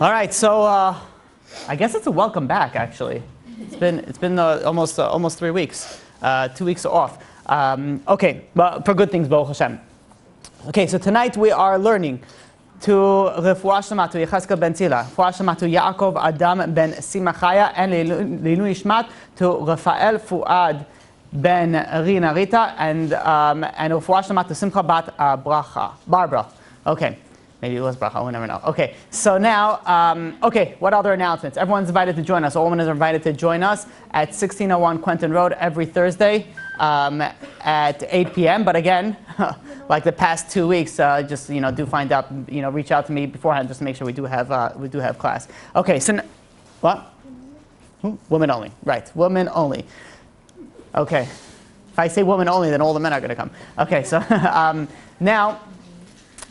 All right, so I guess it's a welcome back. Actually, it's been almost 3 weeks, 2 weeks off. Okay, but for good things, Baruch Hashem. Okay, so tonight we are learning to Refuah Shlema to Yecheskel ben Tzila, Refuah Shlema to Yaakov Adam ben Simachaya, and Leilui Ishmat to Rafael Fuad ben Rina Rita, and Refuah Shlema to Simcha bat Barbara. Okay. Maybe it was bracha, we never know. Okay, so now, what other announcements? Everyone's invited to join us. All women are invited to join us at 1601 Quentin Road every Thursday at 8 p.m. But again, like the past 2 weeks, just do find out, reach out to me beforehand just to make sure we do have class. Okay, so what? Women only, right? Women only. Okay, if I say women only, then all the men are going to come. Okay, so now.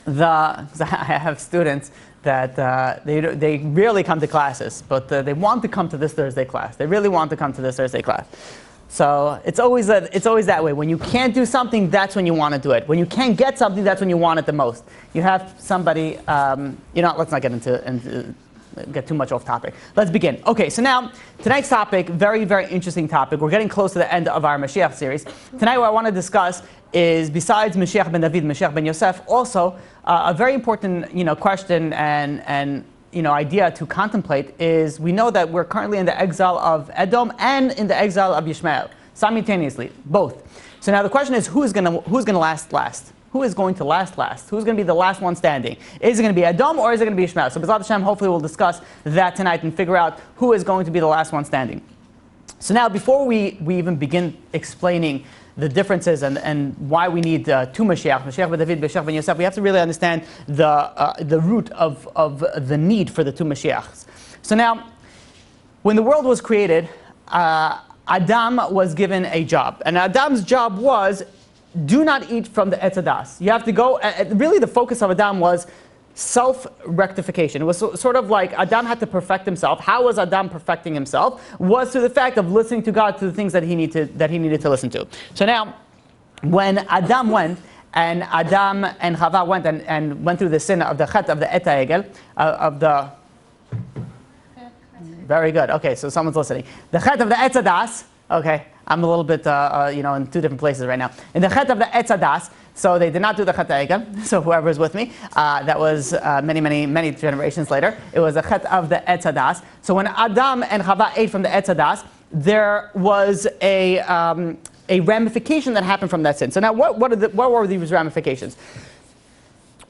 I have students that they rarely come to classes, but they want to come to this Thursday class. They really want to come to this Thursday class. So it's always that way. When you can't do something, that's when you want to do it. When you can't get something, that's when you want it the most. You have somebody. Let's not get too much off topic. Let's begin. Okay, so now tonight's topic, very, very interesting topic. We're getting close to the end of our Mashiach series. Tonight, what I want to discuss is, besides Mashiach ben David, Mashiach ben Yosef, also a very important question and idea to contemplate is, we know that we're currently in the exile of Edom and in the exile of Yishmael simultaneously, both. So now the question is, who's going to last? Who is going to last? Who's going to be the last one standing? Is it going to be Edom or is it going to be Ishmael? So B'ezrat Hashem, hopefully we'll discuss that tonight and figure out who is going to be the last one standing. So now, before we even begin explaining the differences and why we need two Mashiach ben David, Mashiach ben Yosef, we have to really understand the root of the need for the two Mashiachs. So now, when the world was created, Adam was given a job. And Adam's job was, do not eat from the Etz Hadas. You have to go, really the focus of Adam was self-rectification. It was sort of like Adam had to perfect himself. How was Adam perfecting himself? Was through the fact of listening to God, to the things that he needed to listen to. So now, when Adam went, and Adam and Chava went and went through the sin of the chet of the Et HaEgel, of the... Very good. Okay, so someone's listening. The chet of the Etz Hadas. Okay, I'm a little bit, in two different places right now. In the chet of the Etz Hadas, so they did not do the chet HaEgel. So whoever is with me, that was many generations later. It was the chet of the Etz Hadas. So when Adam and Chava ate from the Etz Hadas, there was a ramification that happened from that sin. So now, what were these ramifications?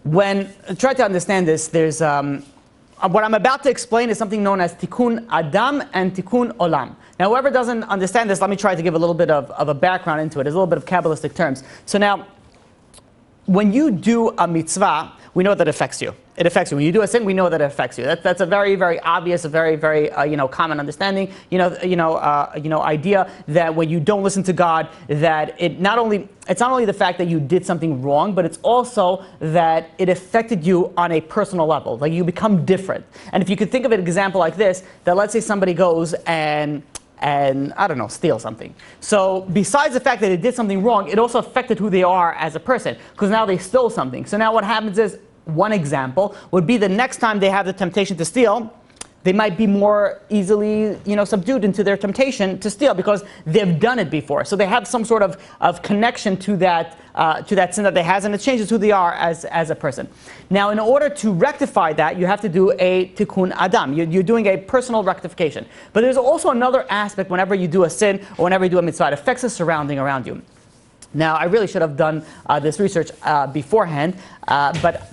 Try to understand this. There's what I'm about to explain is something known as Tikkun Adam and Tikkun Olam. Now, whoever doesn't understand this, let me try to give a little bit of a background into it. There's a little bit of Kabbalistic terms. So now, when you do a mitzvah, we know that it affects you. It affects you. When you do a sin, we know that it affects you. That's a very, very obvious, a very, very common understanding. Idea that when you don't listen to God, that it's not only the fact that you did something wrong, but it's also that it affected you on a personal level. Like, you become different. And if you could think of an example like this, that let's say somebody goes and I don't know, steal something. So besides the fact that they did something wrong, it also affected who they are as a person, because now they stole something. So now what happens is, one example would be the next time they have the temptation to steal, they might be more easily, subdued into their temptation to steal because they've done it before. So they have some sort of connection to that sin that they have, and it changes who they are as a person. Now, in order to rectify that, you have to do a tikkun adam. You're doing a personal rectification. But there's also another aspect whenever you do a sin or whenever you do a mitzvah. It affects the surrounding around you. Now, I really should have done this research beforehand, but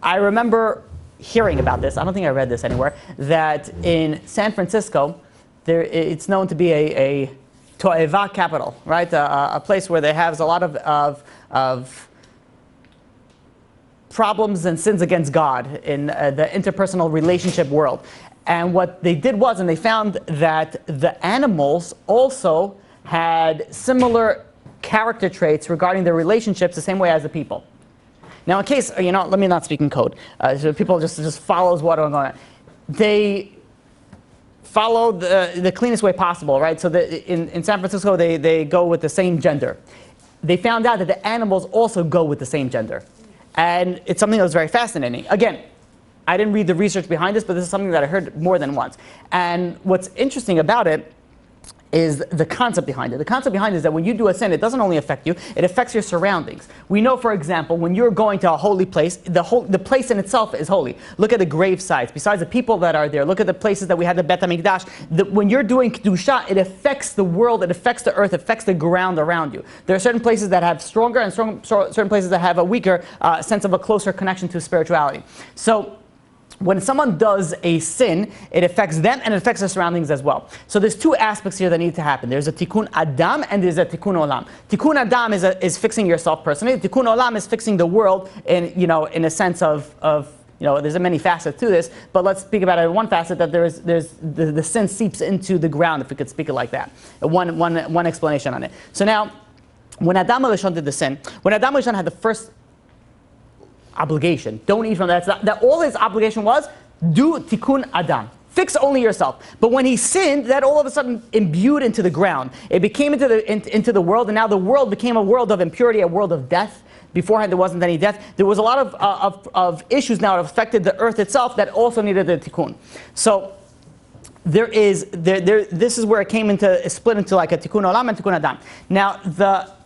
I remember hearing about this. I don't think I read this anywhere. That in San Francisco, it's known to be a to'eva capital, right? A place where they have a lot of problems and sins against God in the interpersonal relationship world. And what they did was, and they found that the animals also had similar character traits regarding their relationships the same way as the people. Now, in case, let me not speak in code. So people just follows what I'm going on. They follow the cleanest way possible, right? So in San Francisco, they go with the same gender. They found out that the animals also go with the same gender. And it's something that was very fascinating. Again, I didn't read the research behind this, but this is something that I heard more than once. And what's interesting about it is the concept behind it. The concept behind it is that when you do a sin, it doesn't only affect you, it affects your surroundings. We know, for example, when you're going to a holy place, the place in itself is holy. Look at the grave sites. Besides the people that are there, look at the places that we had the Bet HaMikdash. When you're doing Kedusha, it affects the world, it affects the earth, it affects the ground around you. There are certain places that have stronger and certain places that have a weaker sense of a closer connection to spirituality. So when someone does a sin, it affects them and it affects their surroundings as well. So there's two aspects here that need to happen. There's a tikkun adam and there's a tikkun olam. Tikkun adam is fixing yourself personally. Tikkun olam is fixing the world in a sense of there's many facets to this, but let's speak about it in one facet, that there's the sin seeps into the ground, if we could speak it like that. One explanation on it. So now, when Adam HaRishon did the sin, when Adam HaRishon had the first obligation, don't eat from that all his obligation was, do tikkun adam. Fix only yourself. But when he sinned, that all of a sudden imbued into the ground. It became into the world, and now the world became a world of impurity, a world of death. Beforehand, there wasn't any death. There was a lot of issues now that affected the earth itself that also needed the tikkun. So this is where it came into, split into like a tikkun olam and tikkun adam. Now the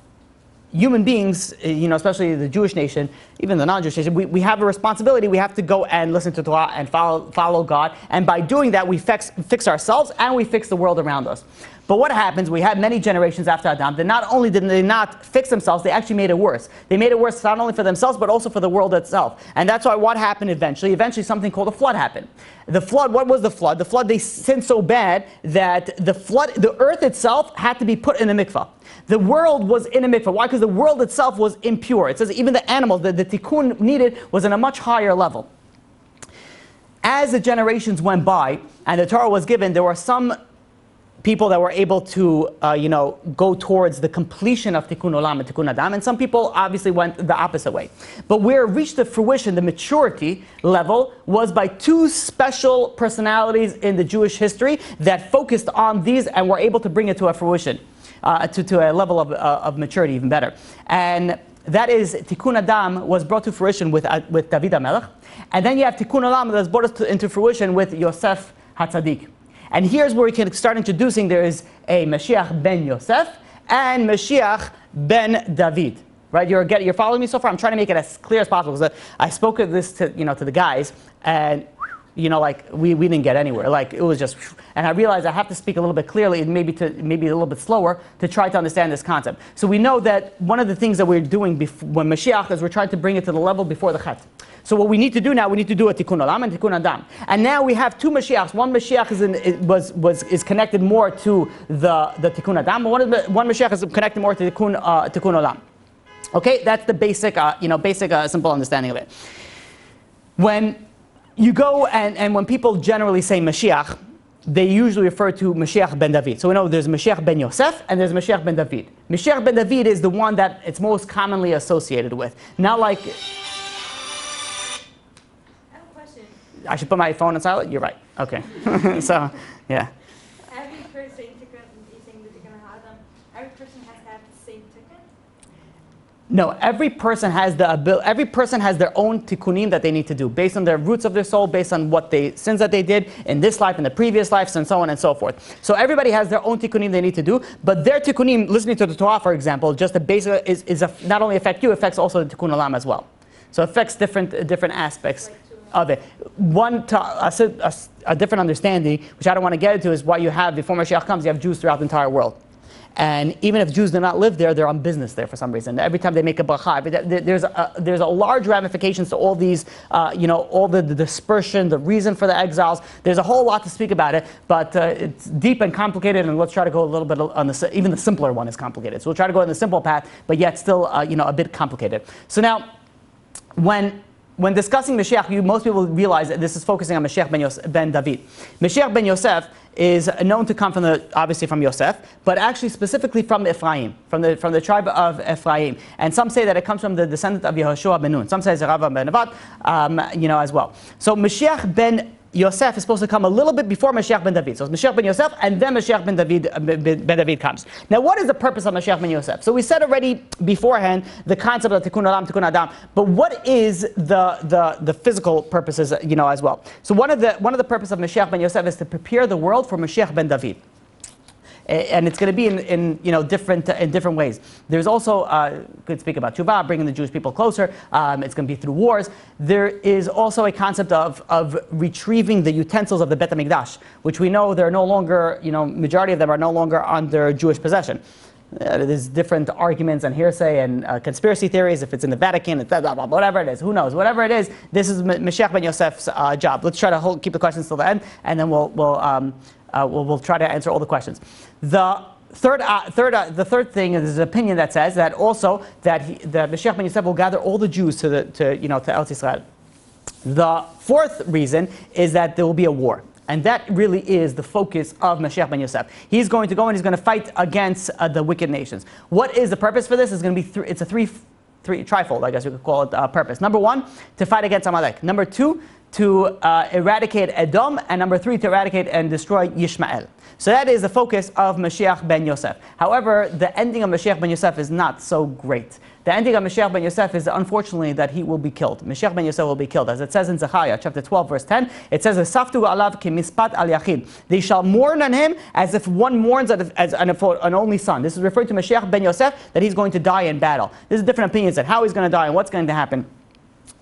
human beings, especially the Jewish nation, even the non-Jewish nation, we have a responsibility. We have to go and listen to Torah and follow God. And by doing that, we fix ourselves and we fix the world around us. But what happens, we had many generations after Adam that not only did they not fix themselves, they actually made it worse. They made it worse not only for themselves, but also for the world itself. And that's why what happened eventually? Eventually something called a flood happened. The flood, what was the flood? The flood, they sinned so bad that the earth itself had to be put in a mikvah. The world was in a mikvah. Why? Because the world itself was impure. It says even the animals, the tikkun needed was on a much higher level. As the generations went by and the Torah was given, there were some people that were able to, go towards the completion of tikkun olam and tikkun adam, and some people obviously went the opposite way. But where it reached the fruition, the maturity level, was by two special personalities in the Jewish history that focused on these and were able to bring it to a fruition. To a level of maturity even better. And that is, Tikkun Adam was brought to fruition with David HaMelech. And then you have Tikkun Olam that's brought into fruition with Yosef HaTzadik. And here's where we can start introducing, there is a Mashiach ben Yosef and Mashiach ben David. Right? You're following me so far? I'm trying to make it as clear as possible, because I spoke of this to the guys, and we didn't get anywhere. It was just, and I realized I have to speak a little bit clearly and maybe a little bit slower to try to understand this concept. So we know that one of the things that we're doing when Mashiach is we're trying to bring it to the level before the Chet. So what we need to do now, we need to do a Tikkun Olam and Tikkun Adam. And now we have two Mashiachs. One Mashiach is connected more to the Tikkun Adam. One Mashiach is connected more to Tikkun Olam. Okay, that's the basic simple understanding of it. When you go and when people generally say Mashiach, they usually refer to Mashiach ben David. So we know there's Mashiach ben Yosef and there's Mashiach ben David. Mashiach ben David is the one that it's most commonly associated with. Not like... I have a question. I should put my phone on silent? You're right. Okay. So, yeah. Every person, every person has to have the same tikkun? No, every person has their own tikkunim that they need to do based on their roots of their soul, based on what sins that they did in this life, in the previous lives, and so on and so forth. So everybody has their own tikkunim they need to do, but their tikkunim, listening to the Torah, for example, just the basic not only affect you, affects also the tikkun olam as well. So it affects different aspects of it. A different understanding, which I don't want to get into, is what you have before Mashiach comes. You have Jews throughout the entire world. And even if Jews do not live there, they're on business there for some reason. Every time they make a bracha, there's a large ramifications to all these, all the dispersion, the reason for the exiles. There's a whole lot to speak about it, but it's deep and complicated, and let's try to go a little bit on even the simpler one is complicated. So we'll try to go in the simple path, but yet still, a bit complicated. So now, when discussing Mashiach, most people realize that this is focusing on Mashiach ben David. Mashiach ben Yosef is known to come obviously from Yosef, but actually specifically from Ephraim, from the tribe of Ephraim. And some say that it comes from the descendant of Yehoshua ben Nun. Some say Zerava ben Nevat, as well. So Mashiach ben Yosef is supposed to come a little bit before Mashiach ben David. So it's Mashiach ben Yosef, and then Mashiach ben David comes. Now, what is the purpose of Mashiach ben Yosef? So we said already beforehand the concept of Tikkun Olam, Tikkun Adam, but what is the physical purposes, as well? So one of the purposes of Mashiach ben Yosef is to prepare the world for Mashiach ben David. And it's going to be in different ways. There's also could speak about Tshuva, bringing the Jewish people closer. It's going to be through wars. There is also a concept of retrieving the utensils of the Bet HaMikdash, which we know they're no longer, majority of them are no longer under Jewish possession. There's different arguments and hearsay and conspiracy theories. If it's in the Vatican, it's whatever it is. Who knows? Whatever it is, this is Mashiach ben Yosef's job. Let's try to keep the questions till the end, and then we'll try to answer all the questions. The third thing is an opinion that says that also that Mashiach ben Yosef will gather all the Jews to Eretz Yisrael. The fourth reason is that there will be a war. And that really is the focus of Mashiach ben Yosef. He's going to go and he's going to fight against the wicked nations. What is the purpose for this? It's going to be it's a trifold, I guess we could call it purpose. Number one, to fight against Amalek. Number two, to eradicate Edom, and number three, to eradicate and destroy Yishmael. So that is the focus of Mashiach ben Yosef. However, the ending of Mashiach ben Yosef is not so great. The ending of Mashiach ben Yosef is, unfortunately, that he will be killed. Mashiach ben Yosef will be killed. As it says in Zechariah, chapter 12, verse 10, it says, "Saftu alav ki mispat al yachid." They shall mourn on him as if one mourns as an only son. This is referring to Mashiach ben Yosef, that he's going to die in battle. There's different opinions on how he's going to die and what's going to happen.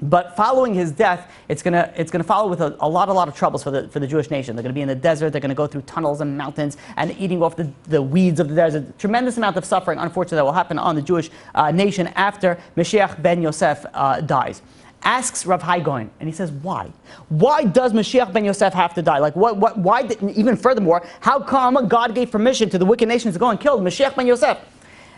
But following his death, it's going to follow with a lot of troubles for the Jewish nation. They're going to be in the desert. They're going to go through tunnels and mountains and eating off the weeds of the desert. A tremendous amount of suffering, unfortunately, that will happen on the Jewish nation after Mashiach ben Yosef dies. Asks Rav Hai Goin, and he says, why? Why does Mashiach ben Yosef have to die? Like, why? Even furthermore, how come God gave permission to the wicked nations to go and kill Mashiach ben Yosef?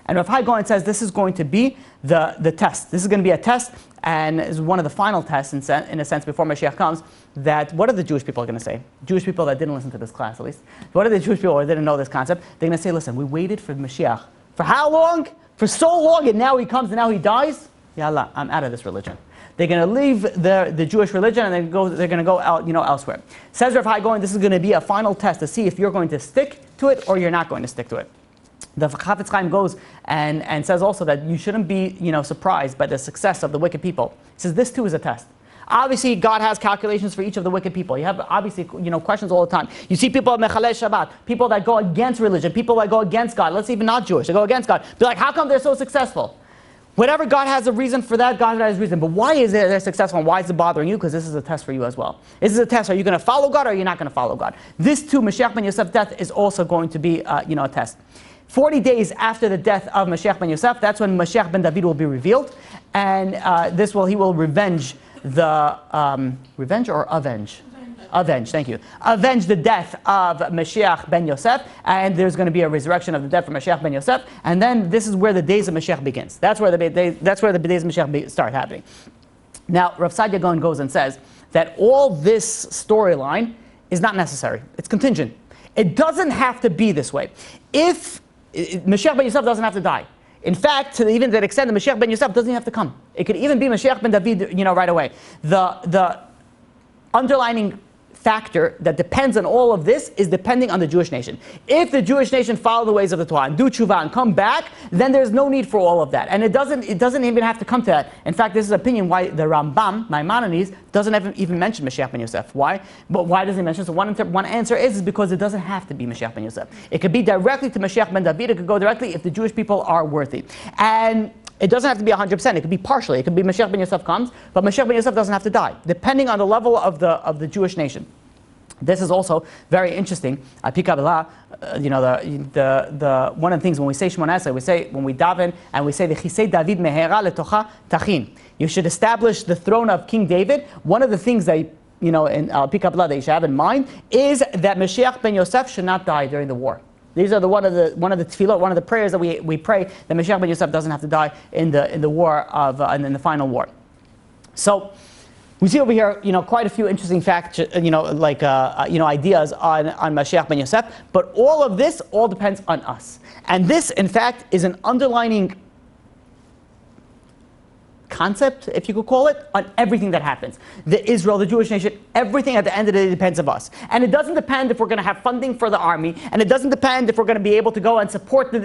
And Rav Hai Goin says this is going to be the test. This is going to be a test, and is one of the final tests, in a sense, before Mashiach comes, that what are the Jewish people going to say? Jewish people that didn't listen to this class, at least. What are the Jewish people that didn't know this concept? They're going to say, listen, we waited for Mashiach. For how long? For so long, and now he comes, and now he dies? Yallah, I'm out of this religion. They're going to leave the Jewish religion, and they're going to go out, elsewhere. Says Rav Hai Goin, this is going to be a final test to see if you're going to stick to it or you're not going to stick to it. The Chafetz Chaim goes and says also that you shouldn't be surprised by the success of the wicked people. He says this too is a test. Obviously, God has calculations for each of the wicked people. You have obviously questions all the time. You see people Mechalei Shabbat, people that go against religion, people that go against God. Let's even not Jewish, they go against God. Be like, how come they're so successful? Whenever God has a reason for that, God has a reason. But why is it they're successful and why is it bothering you? Because this is a test for you as well. This is a test. Are you going to follow God or are you not going to follow God? This too, Mashiach ben Yosef's death is also going to be a test. 40 days after the death of Mashiach ben Yosef, that's when Mashiach ben David will be revealed, and he will revenge revenge or avenge? Avenge, thank you. Avenge the death of Mashiach ben Yosef, and there's going to be a resurrection of the dead for Mashiach ben Yosef, and then this is where the days of Mashiach begins. That's where the days of Mashiach start happening. Now, Rav Sadia Gaon goes and says that all this storyline is not necessary. It's contingent. It doesn't have to be this way. If Mashiach ben Yosef doesn't have to die. In fact, even to the extent that Mashiach ben Yosef doesn't have to come. It could even be Mashiach ben David, right away. The underlining factor that depends on all of this is depending on the Jewish nation. If the Jewish nation follow the ways of the Torah and do tshuva and come back, then there's no need for all of that. And it doesn't even have to come to that. In fact, this is opinion why the Rambam, Maimonides, doesn't even mention Mashiach ben Yosef. Why? But why doesn't he mention? So one answer is because it doesn't have to be Mashiach ben Yosef. It could be directly to Mashiach ben David. It could go directly if the Jewish people are worthy. And it doesn't have to be 100%. It could be partially. It could be Mashiach ben Yosef comes, but Mashiach ben Yosef doesn't have to die, depending on the level of the Jewish nation. This is also very interesting. Pi Kabbalah, the one of the things when we say Shemona Esrei, when we daven and we say the Chisei David mehera letocha tachin. You should establish the throne of King David. One of the things that in Pi Kabbalah that you should have in mind is that Mashiach ben Yosef should not die during the war. These are one of the tefillot, one of the prayers that we pray that Mashiach ben Yosef doesn't have to die in the war of in the final war. So we see over here, quite a few interesting facts, ideas on Mashiach ben Yosef. But all of this all depends on us, and this, in fact, is an underlining concept, if you could call it, on everything that happens. The Israel, the Jewish nation, everything at the end of the day depends on us. And it doesn't depend if we're going to have funding for the army, and it doesn't depend if we're going to be able to go and support the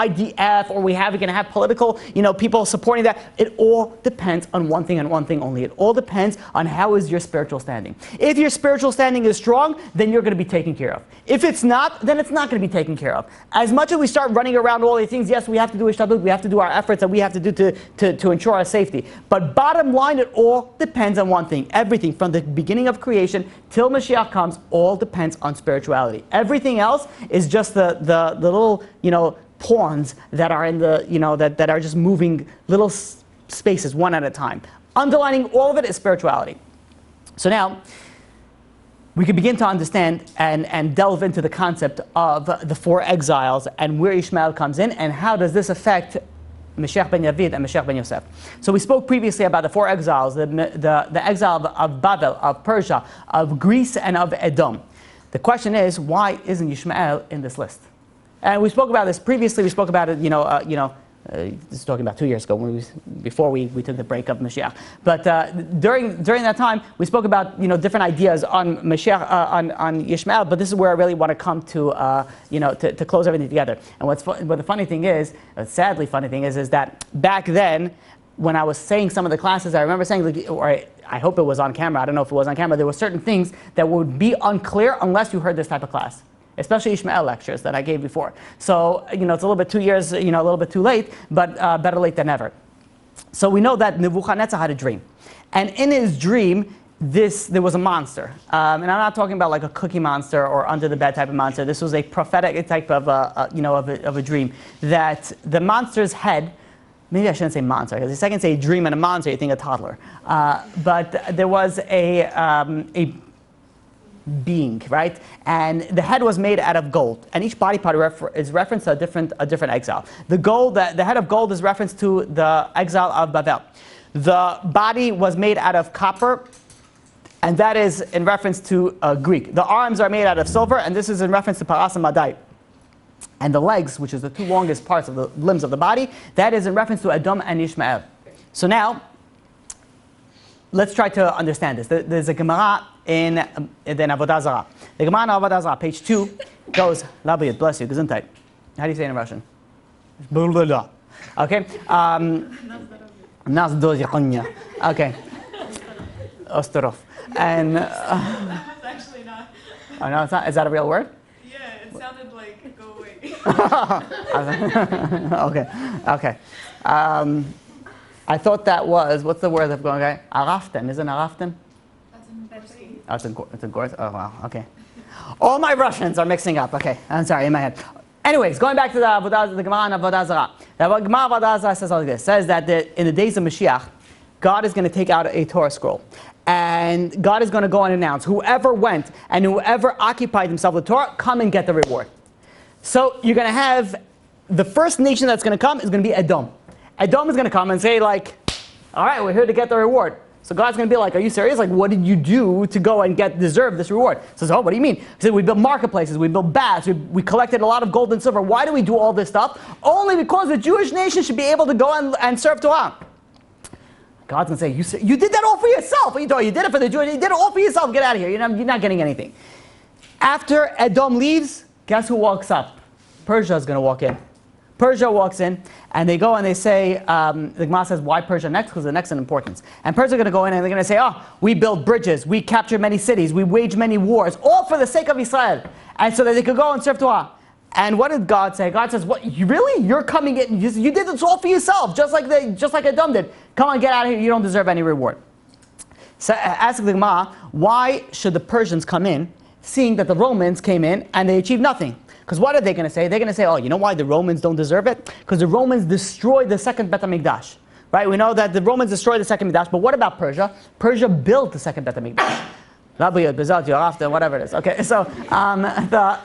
IDF, or we're going to have political, people supporting that. It all depends on one thing and one thing only. It all depends on how is your spiritual standing. If your spiritual standing is strong, then you're going to be taken care of. If it's not, then it's not going to be taken care of. As much as we start running around all these things, yes, we have to do ishtadlut, we have to do our efforts that we have to do to ensure our safety. But bottom line, it all depends on one thing. Everything from the beginning of creation till Mashiach comes, all depends on spirituality. Everything else is just the little, pawns that are in the, that are just moving little spaces one at a time. Underlining all of it is spirituality. So now, we can begin to understand and delve into the concept of the 4 exiles and where Ishmael comes in and how does this affect Mashiach ben Yavid and Mashiach ben Yosef. So we spoke previously about the 4 exiles, the exile of Babel, of Persia, of Greece, and of Edom. The question is, why isn't Ishmael in this list? And we spoke about this previously. We spoke about it, this is talking about 2 years ago, before we took the break of Mashiach. But during that time, we spoke about different ideas on Mashiach, on Yishmael. But this is where I really want to come to to close everything together. And what the funny thing is, sadly funny thing is that back then, when I was saying some of the classes, I remember saying, or I hope it was on camera. I don't know if it was on camera. There were certain things that would be unclear unless you heard this type of class. Especially Ishmael lectures that I gave before. So, it's a little bit 2 years, a little bit too late, but better late than never. So we know that Nebuchadnezzar had a dream. And in his dream, there was a monster. And I'm not talking about like a cookie monster or under the bed type of monster. This was a prophetic type of a dream. That the monster's head, maybe I shouldn't say monster, because the second say dream and a monster, you think a toddler. But there was a being, right? And the head was made out of gold, and each body part is referenced to a different exile. The head of gold is referenced to the exile of Babel. The body was made out of copper, and that is in reference to Greek. The arms are made out of silver, and this is in reference to Paras and Madai. And the legs, which is the 2 longest parts of the limbs of the body, that is in reference to Edom and Ishmael. So now, let's try to understand this. There's a Gemara in Avodah Zarah. The Gemara in Avodah Zarah, page 2, goes, Rabbi, bless you, Gesundheit. How do you say it in Russian? Okay. Okay. Ostorov. And That's actually not. oh no, it's not. Is that a real word? Yeah, it sounded like go away. Okay. I thought that was, what's the word of going, okay? Araften, isn't Araften? That's in Oh, it's in Gorsk. Oh, wow, okay. All my Russians are mixing up. Okay, I'm sorry, in my head. Anyways, going back to the Gemara and Avodah Zarah. The Gemara Avodah Zarah says like this. It says that in the days of Mashiach, God is going to take out a Torah scroll. And God is going to go and announce, whoever went and whoever occupied himself with Torah, come and get the reward. So you're going to have, the first nation that's going to come is going to be Edom. Edom is going to come and say like, all right, we're here to get the reward. So God's going to be like, are you serious? Like, what did you do to go and deserve this reward? So, what do you mean? He said, we built marketplaces, we built baths, we collected a lot of gold and silver. Why do we do all this stuff? Only because the Jewish nation should be able to go and serve Torah. God's going to say, you did that all for yourself. You did it for the Jewish, you did it all for yourself. Get out of here. You're not getting anything. After Edom leaves, guess who walks up? Persia is going to walk in. Persia walks in, and they go and they say, the Gemara says, why Persia next? Because the next in importance. And Persia is going to go in and they're going to say, we built bridges, we captured many cities, we waged many wars, all for the sake of Israel. And so that they could go and serve Torah. And what did God say? God says, what, really? You're coming in, you did this all for yourself, just like Edom did. Come on, get out of here, you don't deserve any reward. So ask the Gemara, why should the Persians come in, seeing that the Romans came in and they achieved nothing? Because what are they going to say? They're going to say, you know why the Romans don't deserve it? Because the Romans destroyed the second Bet HaMikdash. Right? We know that the Romans destroyed the second Mikdash, but what about Persia? Persia built the second Bet HaMikdash. Rabbi, whatever it is. Okay, so I'm going to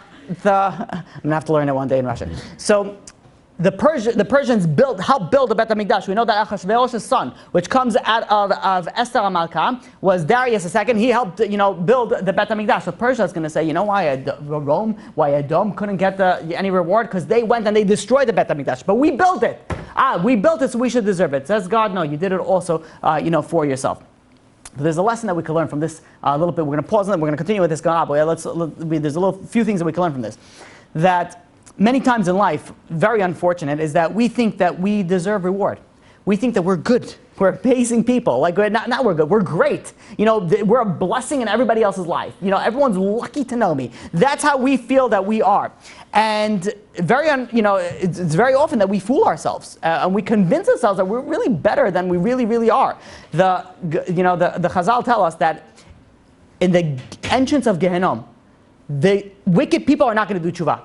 have to learn it one day in Russian. So the Persians helped build the Bet HaMikdash. We know that Achashverosh's son, which comes out of Esther HaMalkah, was Darius II. He helped, build the Bet HaMikdash. So Persia is going to say, you know why Edom couldn't get any reward? Because they went and they destroyed the Bet HaMikdash. But we built it. we built it, so we should deserve it. Says God, no, you did it also, for yourself. But there's a lesson that we can learn from this a little bit. We're going to pause on it. We're going to continue with this. There's a few things that we can learn from this. That many times in life, very unfortunate, is that we think that we deserve reward. We think that we're good. We're amazing people. Like, not we're good. We're great. We're a blessing in everybody else's life. Everyone's lucky to know me. That's how we feel that we are. And it's very often that we fool ourselves and we convince ourselves that we're really better than we really, really are. The Chazal tell us that in the entrance of Gehenom, the wicked people are not going to do tshuva.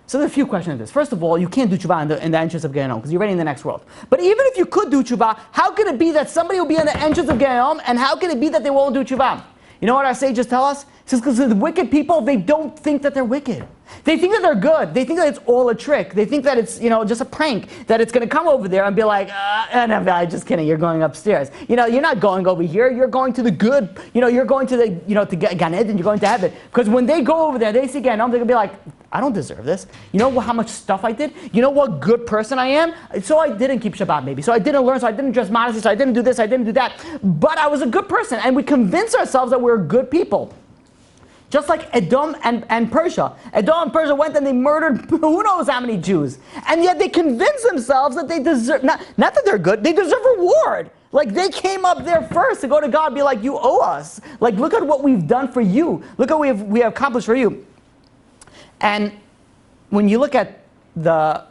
So there's a few questions of this. First of all, you can't do tshuva in the entrance of Gehenom because you're already in the next world. But even if you could do tshuva, how could it be that somebody will be in the entrance of Gehenom, and how can it be that they won't do tshuva? You know what our sages tell us? It says because the wicked people, they don't think that they're wicked. They think that they're good. They think that it's all a trick. They think that it's just a prank, that it's going to come over there and be like, I'm just kidding, you're going upstairs. You're not going over here. You're going to the good. You're going to the to Gan Eden, you're going to heaven. Because when they go over there, they see Gehenom, they're going to be like, I don't deserve this. You know how much stuff I did? You know what good person I am? So I didn't keep Shabbat maybe. So I didn't learn, so I didn't dress modestly, so I didn't do this, I didn't do that. But I was a good person. And we convince ourselves that we're good people. Just like Edom and Persia. Edom and Persia went and they murdered who knows how many Jews. And yet they convinced themselves that they deserve, not that they're good, they deserve reward. Like they came up there first to go to God and be like, you owe us. Like look at what we've done for you. Look at what we have accomplished for you. And when you look at the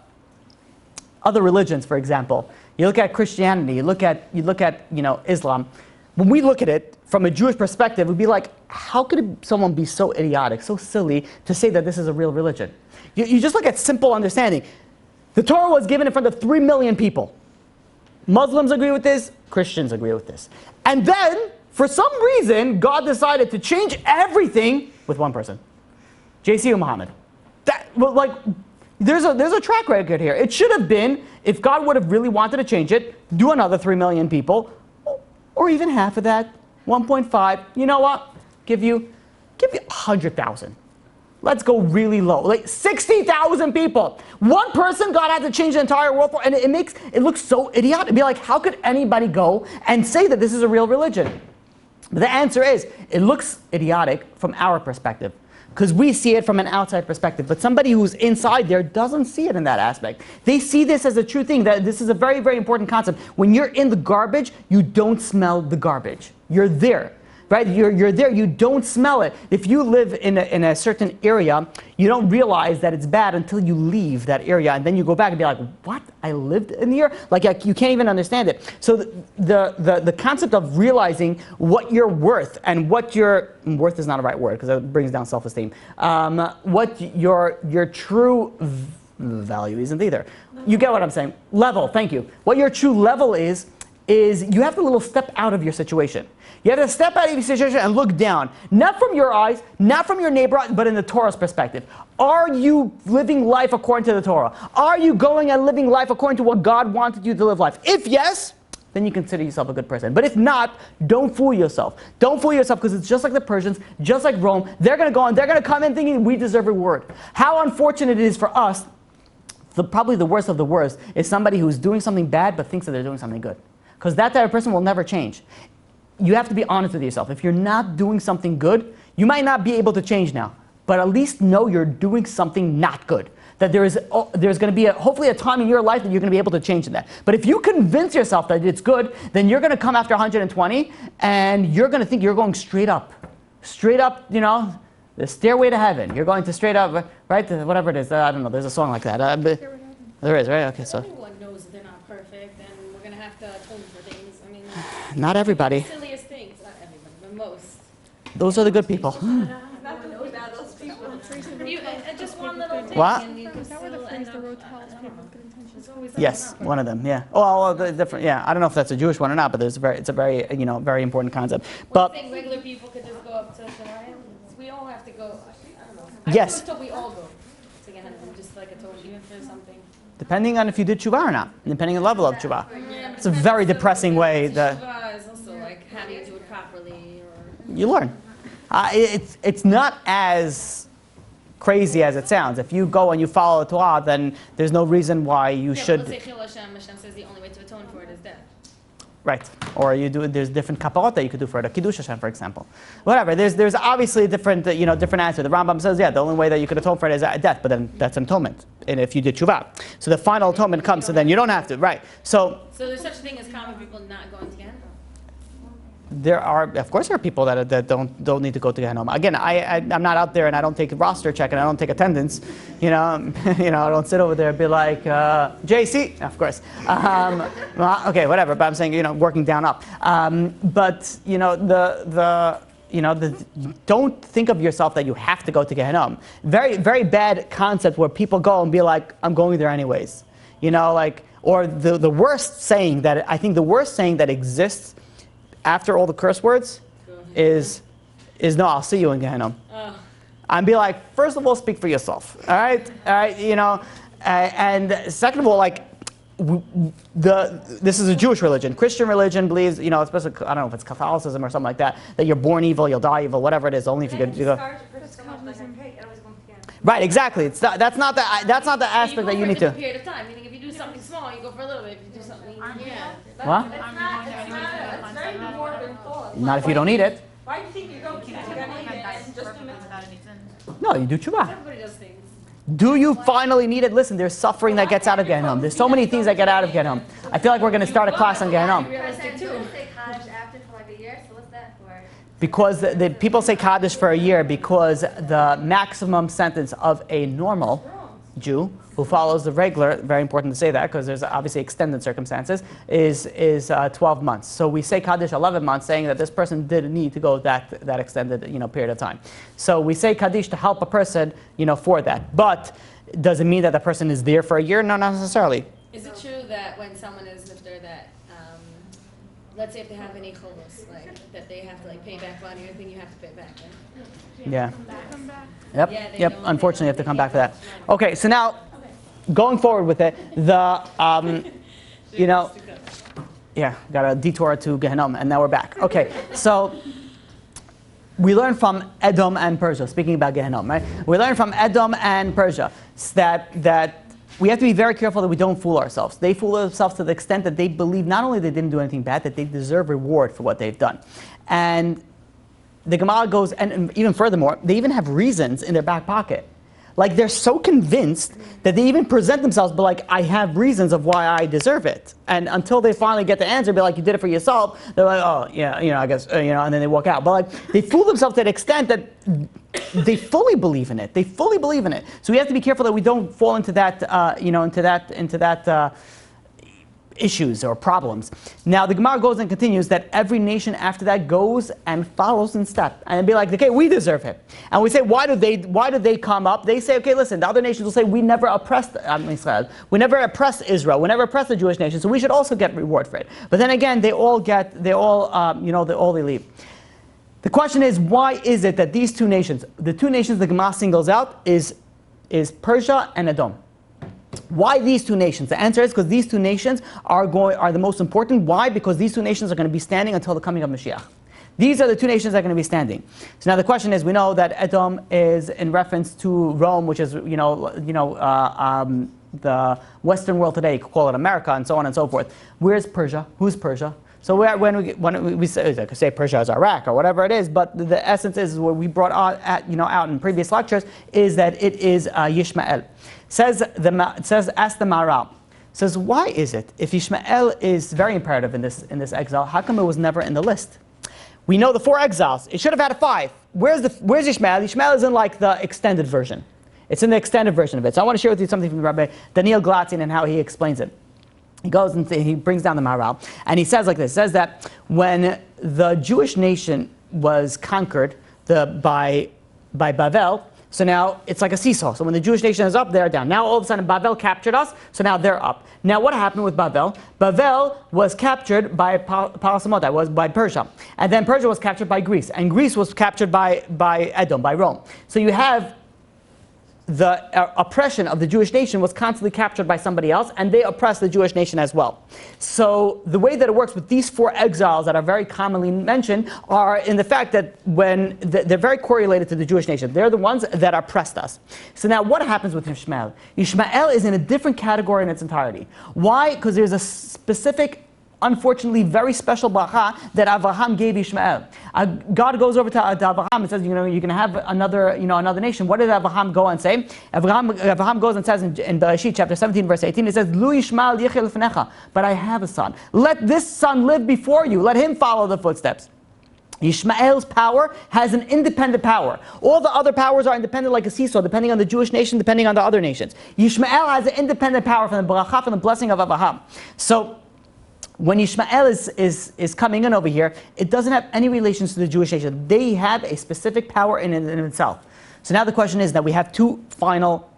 other religions, for example, you look at Christianity, you look at Islam. When we look at it from a Jewish perspective, we'd be like, how could someone be so idiotic, so silly to say that this is a real religion? You just look at simple understanding. The Torah was given in front of 3 million people. Muslims agree with this, Christians agree with this. And then, for some reason, God decided to change everything with one person. JC Muhammad. There's a track record here. It should have been, if God would have really wanted to change it, do another 3 million people, or even half of that, 1.5. You know what? Give you 100,000. Let's go really low, like 60,000 people. One person God had to change the entire world for, and it looks so idiotic. It'd be like, how could anybody go and say that this is a real religion? But the answer is, it looks idiotic from our perspective, because we see it from an outside perspective. But somebody who's inside there doesn't see it in that aspect. They see this as a true thing, that this is a very, very important concept. When you're in the garbage, you don't smell the garbage. You're there. Right? You're there, you don't smell it. If you live in a certain area, you don't realize that it's bad until you leave that area, and then you go back and be like, what? I lived in here? Like you can't even understand it. So the concept of realizing what you're worth, and what your worth is not a right word because it brings down self-esteem. What your true value isn't either. You get what I'm saying? Level, thank you. What your true level is you have to little step out of your situation. You have to step out of your situation and look down. Not from your eyes, not from your neighbor, but in the Torah's perspective. Are you living life according to the Torah? Are you going and living life according to what God wanted you to live life? If yes, then you consider yourself a good person. But if not, don't fool yourself. Don't fool yourself, because it's just like the Persians, just like Rome. They're going to go and they're going to come in thinking we deserve reward. How unfortunate it is for us, probably the worst of the worst, is somebody who's doing something bad but thinks that they're doing something good. Because that type of person will never change. You have to be honest with yourself. If you're not doing something good, you might not be able to change now. But at least know you're doing something not good. That there's going to be hopefully a time in your life that you're going to be able to change that. But if you convince yourself that it's good, then you're going to come after 120 and you're going to think you're going straight up. Straight up, the stairway to heaven. You're going to straight up, right? Whatever it is. I don't know. There's a song like that. There is, right? Okay, so. Everyone knows they're not perfect, and we're going to have to atone for things. I mean, not everybody. the silliest things. Not everybody, but most. Those are the good people. Not those bad, those people. Just one little thing. What? And you can That were the still phrase end the up, road I tells don't people know. with good intentions. There's always Yes, something one of them. Yeah. Well, the different. Yeah. I don't know if that's a Jewish one or not, but it's a very very important concept. One But thing regular people could just go up to Shemaiah. We all have to go. I don't know. Yes. I was told we all go to Gehenna, just like I told you, even for something. depending on if you did tshuva or not, depending on the level of tshuva. Yeah, It's a very depressing way that Shiva is also like how do you do it properly, or you learn. It's not as crazy as it sounds. If you go and you follow the Torah, then there's no reason why you Yeah, should. but let's say Chil Hashem says the only way to atone for it is death. Right. Or there's different kaparot that you could do for it, a Kiddush Hashem, for example. Whatever. There's obviously a different, different answer. The Rambam says, the only way that you could atone for it is death, but then that's an atonement. And if you did tshuva. So the final atonement comes, so then you don't have to. Right. So there's such a thing as common people not going to Gehenna? of course there are people that don't need to go to Gehenna. Again, I'm not out there and I don't take a roster check and I don't take attendance. I don't sit over there and be like, JC, of course. Well, okay, whatever, but I'm saying, working down up. Don't think of yourself that you have to go to Gehenna. Very, very bad concept where people go and be like, I'm going there anyways. Or the worst saying that exists after all the curse words is no, I'll see you in Gehenna. And be like, first of all, speak for yourself. All right, and second of all, this is a Jewish religion. Christian religion believes, especially, I don't know if it's Catholicism or something like that, that you're born evil, you'll die evil, whatever it is. Only if you go. Right, exactly. That's not the aspect that you need to. For a period of time. Meaning, if you do something small, you go for a little bit. If you do something, What? It's very morbid thought. Not if you don't eat it. Why do you think you go to and just do it? No, you do tshuva. everybody does things. Do you finally need it? Listen, there's suffering that gets out of Gehenna. There's so many things that get out of Gehenna. I feel like we're going to start a class on Gehenna. Because the people say Kaddish for a year because the maximum sentence of a normal Jew who follows the regular, very important to say that because there's obviously extended circumstances, is 12 months. So we say Kaddish 11 months, saying that this person didn't need to go that extended period of time. So we say Kaddish to help a person for that. But does it mean that the person is there for a year? No, not necessarily. Is it true that when someone is nifter that, let's say if they have any cholos, that they have to pay back money or anything, you have to pay back, right? Yeah. Yeah, Yep. Unfortunately, you have to come back for that. Okay, so now going forward with it, got a detour to Gehenna, and now we're back. Okay, so we learn from Edom and Persia. Speaking about Gehenna, right? We learn from Edom and Persia that we have to be very careful that we don't fool ourselves. They fool themselves to the extent that they believe not only they didn't do anything bad, that they deserve reward for what they've done. And the Gemara goes, and even furthermore, they even have reasons in their back pocket. They're so convinced that they even present themselves, but I have reasons of why I deserve it. And until they finally get the answer, be like, you did it for yourself, they're like, oh, yeah, I guess, and then they walk out. But they fool themselves to the extent that they fully believe in it. They fully believe in it. So we have to be careful that we don't fall into that, into that issues or problems. Now the Gemara goes and continues that every nation after that goes and follows in step and be like, okay, we deserve it. And we say, why do they come up? They say, okay, listen, the other nations will say, we never oppressed Israel. We never oppressed Israel. We never oppressed the Jewish nation. So we should also get reward for it. But then again, they all leave. The question is, why is it that these two nations, the two nations the Gemara singles out is Persia and Edom? Why these two nations? The answer is because these two nations are the most important. Why? Because these two nations are going to be standing until the coming of Mashiach. These are the two nations that are going to be standing. So now the question is, we know that Edom is in reference to Rome, which is the Western world today. You could call it America, and so on and so forth. Where's Persia? Who's Persia? So when we say Persia is Iraq or whatever it is, but the essence is what we brought out in previous lectures is that it is Yishmael. Ask the Maharal. Says, why is it if Yishmael is very imperative in this exile, how come it was never in the list? We know the 4 exiles. It should have had a 5. Where's Yishmael? Yishmael is in the extended version. It's in the extended version of it. So I want to share with you something from Rabbi Daniel Glatzin and how he explains it. He goes and he brings down the Maharal, and he says like this. He says that when the Jewish nation was conquered by Bavel, so now it's like a seesaw. So when the Jewish nation is up, they're down. Now all of a sudden Bavel captured us, so now they're up. Now what happened with Bavel? Bavel was captured by Parasamota, was by Persia. And then Persia was captured by Greece. And Greece was captured by Edom, by Rome. So you have oppression of the Jewish nation was constantly captured by somebody else, and they oppressed the Jewish nation as well. So the way that it works with these 4 exiles that are very commonly mentioned are in the fact that when they're very correlated to the Jewish nation. They're the ones that oppressed us. So now what happens with Ishmael? Ishmael is in a different category in its entirety. Why? Because there's a specific, unfortunately, very special bracha that Avraham gave Ishmael. God goes over to Avraham and says, you're going to have another nation. What did Avraham go and say? Avraham goes and says in Bereshit chapter 17, verse 18, it says, Lu Ishmael yichel lefnecha, but I have a son. Let this son live before you. Let him follow the footsteps. Ishmael's power has an independent power. All the other powers are independent like a seesaw, depending on the Jewish nation, depending on the other nations. Ishmael has an independent power from the bracha, from the blessing of Avraham. So when Ishmael is coming in over here, it doesn't have any relations to the Jewish nation. They have a specific power in itself. So now the question is that we have 2 final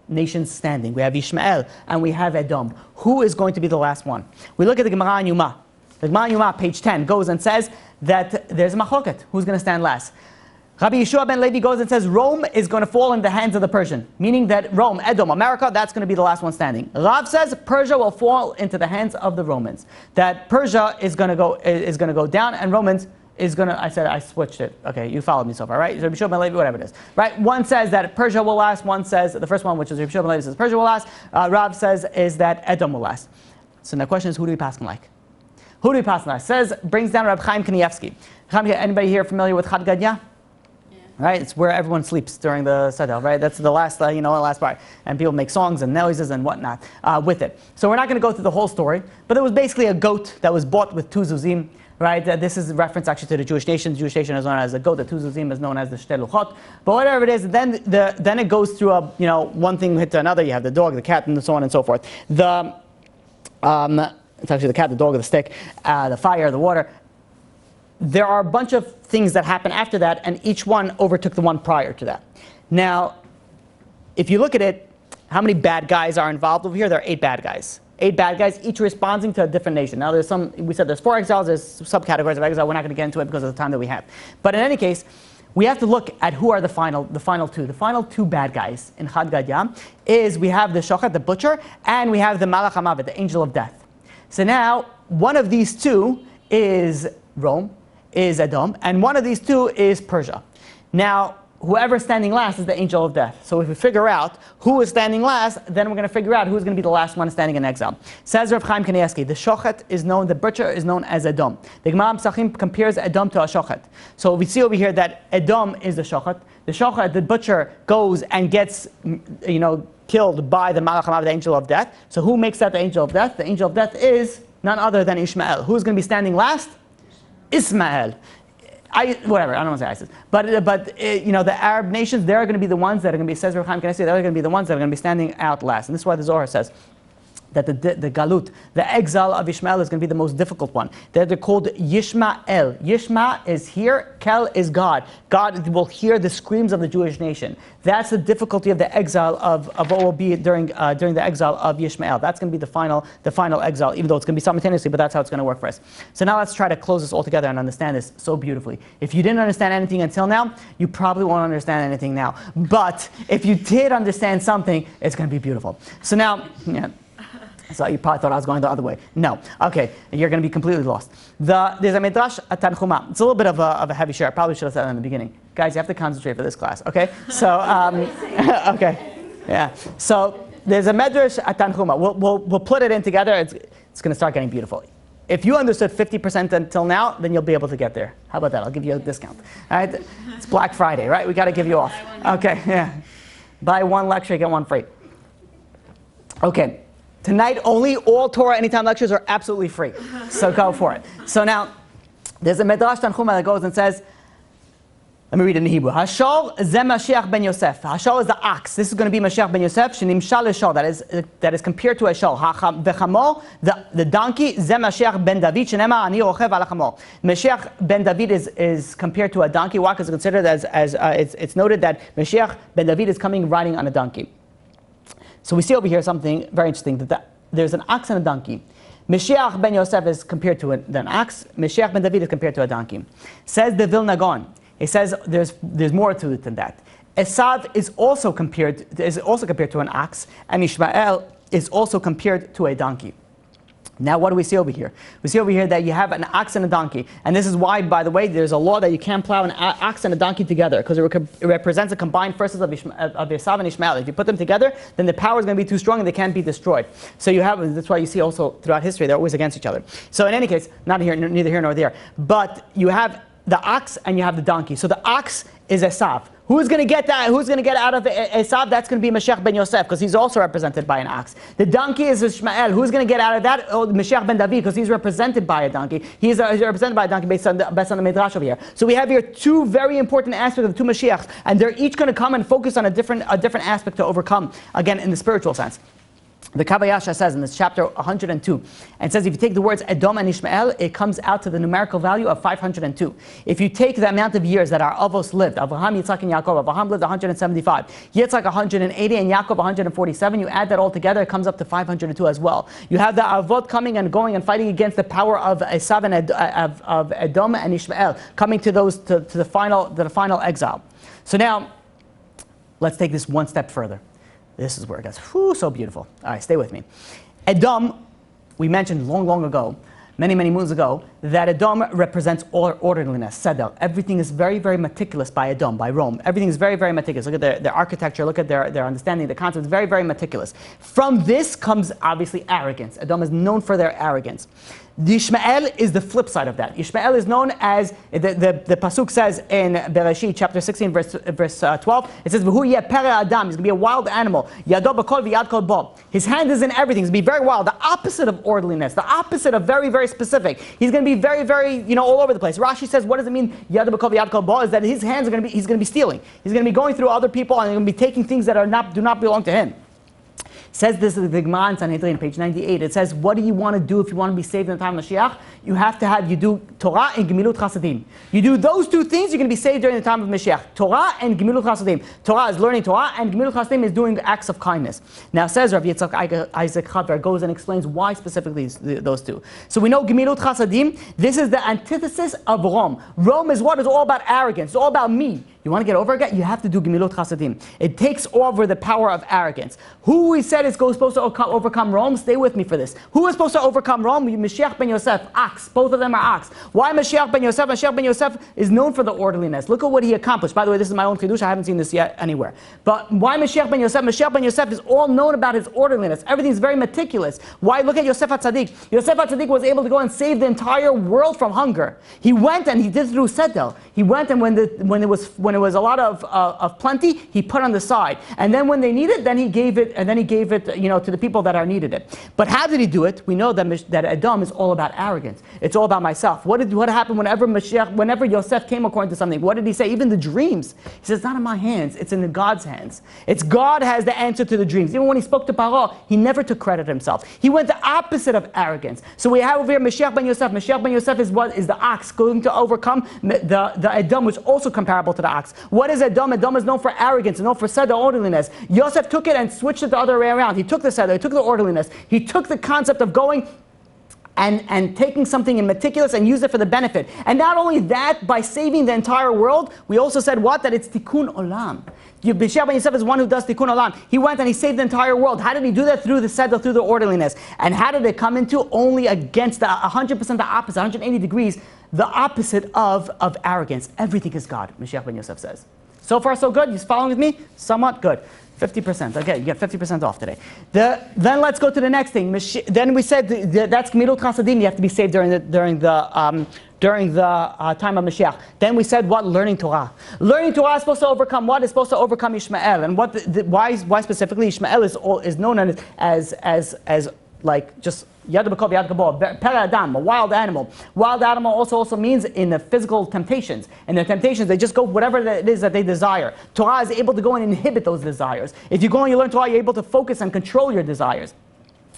nations standing. We have Ishmael and we have Edom. Who is going to be the last one? We look at the Gemara in Yuma. The Gemara in Yuma, page 10, goes and says that there's a machloket. Who's going to stand last? Rabbi Yeshua ben Levi goes and says Rome is going to fall in the hands of the Persian, meaning that Rome, Edom, America, that's going to be the last one standing. Rav says Persia will fall into the hands of the Romans. That Persia is going to go down, and Romans is going to. I switched it. Okay, you followed me so far, right? Rabbi Yeshua ben Levi, whatever it is, right? One says that Persia will last. One says the first one, which is Rabbi Yeshua ben Levi, says Persia will last. Rav says is that Edom will last. So the question is, who do we pass like? Who do we pass like? Says brings down Reb Chaim Kanievsky. Anybody here familiar with Chad Gadya? Right, it's where everyone sleeps during the Sedel, right? That's the last, last part. And people make songs and noises and whatnot with it. So we're not going to go through the whole story, but it was basically a goat that was bought with 2 zuzim, right? This is a reference actually to the Jewish nation. The Jewish nation is known as a goat. The 2 zuzim is known as the shtel luchot. But whatever it is, then it goes through one thing hit to another. You have the dog, the cat, and so on and so forth. It's actually the cat, the dog, the stick, the fire, the water. There are a bunch of things that happen after that, and each one overtook the one prior to that. Now, if you look at it, how many bad guys are involved over here? There are 8 bad guys. 8 bad guys, each responding to a different nation. Now, we said there's 4 exiles, there's subcategories of exile. We're not going to get into it because of the time that we have. But in any case, we have to look at who are the final 2. The final 2 bad guys in Chad Gadya is we have the Shochet, the butcher, and we have the Malach HaMavet, the angel of death. So now, one of these 2 is Rome, is Edom, and one of these 2 is Persia. Now, whoever's standing last is the angel of death. So if we figure out who is standing last, then we're going to figure out who's going to be the last one standing in exile. Says Rav Chaim Kanievsky, the Shochet is known, the butcher is known as Edom. The Gemara Psachim compares Edom to a Shochet. So we see over here that Edom is the Shochet. The Shochet, the butcher, goes and gets, killed by the Malach HaMavet, the angel of death. So who makes that the angel of death? The angel of death is none other than Ishmael. Who's going to be standing last? Ismael. I don't want to say ISIS. But the Arab nations, they're going to be the ones that are going to be, says Rav Chaim Kanievsky, they're going to be the ones that are going to be standing out last. And this is why the Zohar says that the galut, the exile of Ishmael is going to be the most difficult one. They're called Yishmael. Yishma is here, Kel is God. God will hear the screams of the Jewish nation. That's the difficulty of the exile of what will be during the exile of Yishmael. That's going to be the final exile, even though it's going to be simultaneously, but that's how it's going to work for us. So now let's try to close this all together and understand this so beautifully. If you didn't understand anything until now, you probably won't understand anything now. But if you did understand something, it's going to be beautiful. So now, so you probably thought I was going the other way. No. Okay, you're going to be completely lost. There's a Midrash, a Tanchuma. It's a little bit of a heavy share. I probably should have said that in the beginning. Guys, you have to concentrate for this class, okay? So, okay, yeah. So there's a Midrash, a Tanchuma. We'll put it in together. It's going to start getting beautiful. If you understood 50% until now, then you'll be able to get there. How about that? I'll give you a discount. All right? It's Black Friday, right? We got to give you off. Okay, yeah. Buy 1 lecture, get 1 free. Okay. Tonight only, all Torah Anytime lectures are absolutely free. So go for it. So now, there's a Midrash Tanchuma that goes and says, let me read it in Hebrew. Hashor ze Mashiach ben Yosef. Hashor is the ox. This is going to be Mashiach ben Yosef. Shenimshal l'shor. That is compared to a shor. V'chamor, the donkey, ze Mashiach ben David. Shenema ani rochev al chamor. Mashiach ben David is compared to a donkey. Why? Because it's considered as it's noted that Mashiach ben David is coming riding on a donkey. So we see over here something very interesting, that there's an ox and a donkey. Mashiach ben Yosef is compared to an ox. Mashiach ben David is compared to a donkey. Says the Vilna Gaon. It says there's more to it than that. Esav is also compared to an ox, and Ishmael is also compared to a donkey. Now, what do we see over here? We see over here that you have an ox and a donkey. And this is why, by the way, there's a law that you can't plow an ox and a donkey together, because it represents the combined forces of Esav and Ishmael. If you put them together, then the power is going to be too strong and they can't be destroyed. So that's why you see also throughout history, they're always against each other. So in any case, neither here nor there. But you have the ox and you have the donkey. So the ox is Esav. Who's going to get that? Who's going to get out of Esav? That's going to be Mashiach ben Yosef, because he's also represented by an ox. The donkey is Ishmael. Who's going to get out of that? Oh, Mashiach ben David, because he's represented by a donkey. He's represented by a donkey based on the Midrash over here. So we have here two very important aspects of the two Mashiachs, and they're each going to come and focus on a different aspect to overcome, again, in the spiritual sense. The Kabayasha says in this chapter 102, and it says if you take the words Edom and Ishmael, it comes out to the numerical value of 502. If you take the amount of years that our Avos lived, Abraham, Yitzhak, and Yaakov, Abraham lived 175, Yitzhak 180, and Yaakov 147, you add that all together, it comes up to 502 as well. You have the Avot coming and going and fighting against the power of Esav and of Edom and Ishmael, coming to the final exile. So now, let's take this one step further. This is where it gets so beautiful. All right, stay with me. Edom, we mentioned long ago, many moons ago, that Edom represents orderliness, Seder. Everything is very, very meticulous by Edom, by Rome. Everything is very, very meticulous. Look at their architecture, look at their understanding, the concepts, very, very meticulous. From this comes, obviously, arrogance. Edom is known for their arrogance. The Ishmael is the flip side of that. Ishmael is known as, the Pasuk says in Bereshit, chapter 16, verse 12, it says, V'hu yeh pere adam, he's going to be a wild animal. Yado b'kol v'yad kol bo. His hand is in everything, he's going to be very wild, the opposite of orderliness, the opposite of very, very specific. He's going to be very, very, all over the place. Rashi says, what does it mean, Yado b'kol v'yad kol bo, is that his hands are going to be, he's going to be stealing. He's going to be going through other people and he's going to be taking things that do not belong to him. Says this is the Gemara in Sanhedrin, page 98. It says, what do you want to do if you want to be saved in the time of Mashiach? You do Torah and Gemilut Chasadim. You do those two things, you're going to be saved during the time of Mashiach. Torah and Gemilut Chasadim. Torah is learning Torah, and Gemilut Chasadim is doing acts of kindness. Now says Rabbi Yitzchak Isaac Chaver, goes and explains why specifically those two. So we know Gemilut Chasadim, this is the antithesis of Rome. Rome is what? It's all about arrogance. It's all about me. You want to get over it? You have to do Gemilut Chasadim. It takes over the power of arrogance. Who we said is supposed to overcome Rome? Stay with me for this. Who is supposed to overcome Rome? Mashiach ben Yosef, ox. Both of them are ox. Why Mashiach ben Yosef? Mashiach ben Yosef is known for the orderliness. Look at what he accomplished. By the way, this is my own Chidush. I haven't seen this yet anywhere. But why Mashiach ben Yosef? Mashiach ben Yosef is all known about his orderliness. Everything is very meticulous. Why? Look at Yosef HaTzadik. Yosef HaTzadik was able to go and save the entire world from hunger. He went and he did through Sedel. He went and when it was a lot of plenty, he put on the side. And then when they need it, then he gave it to the people that are needed it. But how did he do it? We know that Edom is all about arrogance. It's all about myself. What happened whenever Yosef came according to something? What did he say? Even the dreams. He says, it's not in my hands, it's in God's hands. It's God has the answer to the dreams. Even when he spoke to Paro, he never took credit himself. He went the opposite of arrogance. So we have over here Mashiach ben Yosef. Mashiach ben Yosef is the ox going to overcome the Edom, which is also comparable to the ox. What is Edom? Edom is known for arrogance, known for Seder, orderliness. Yosef took it and switched it the other way around. He took the Seder, he took the orderliness, he took the concept of going and taking something in meticulous and use it for the benefit. And not only that, by saving the entire world, we also said what? That it's tikkun olam. Mashiach ben Yosef is one who does tikkun olam. He went and he saved the entire world. How did he do that? Through the Seder, through the orderliness. And how did it come into? Only against 100% the opposite, 180 degrees, the opposite of arrogance. Everything is God, Mashiach ben Yosef says. So far so good? You following with me? Somewhat good. 50%. Okay, you get 50% off today. Then let's go to the next thing. Then we said that's Gemilut Chasadim. You have to be saved during the time of Mashiach. Then we said what? Learning Torah. Learning Torah is supposed to overcome what? It's supposed to overcome Ishmael. And why specifically Ishmael is known as like just Yad b'kol v'yad kabor, pere adam, a wild animal. Wild animal also means in the physical temptations. And the temptations, they just go whatever it is that they desire. Torah is able to go and inhibit those desires. If you go and you learn Torah, you're able to focus and control your desires.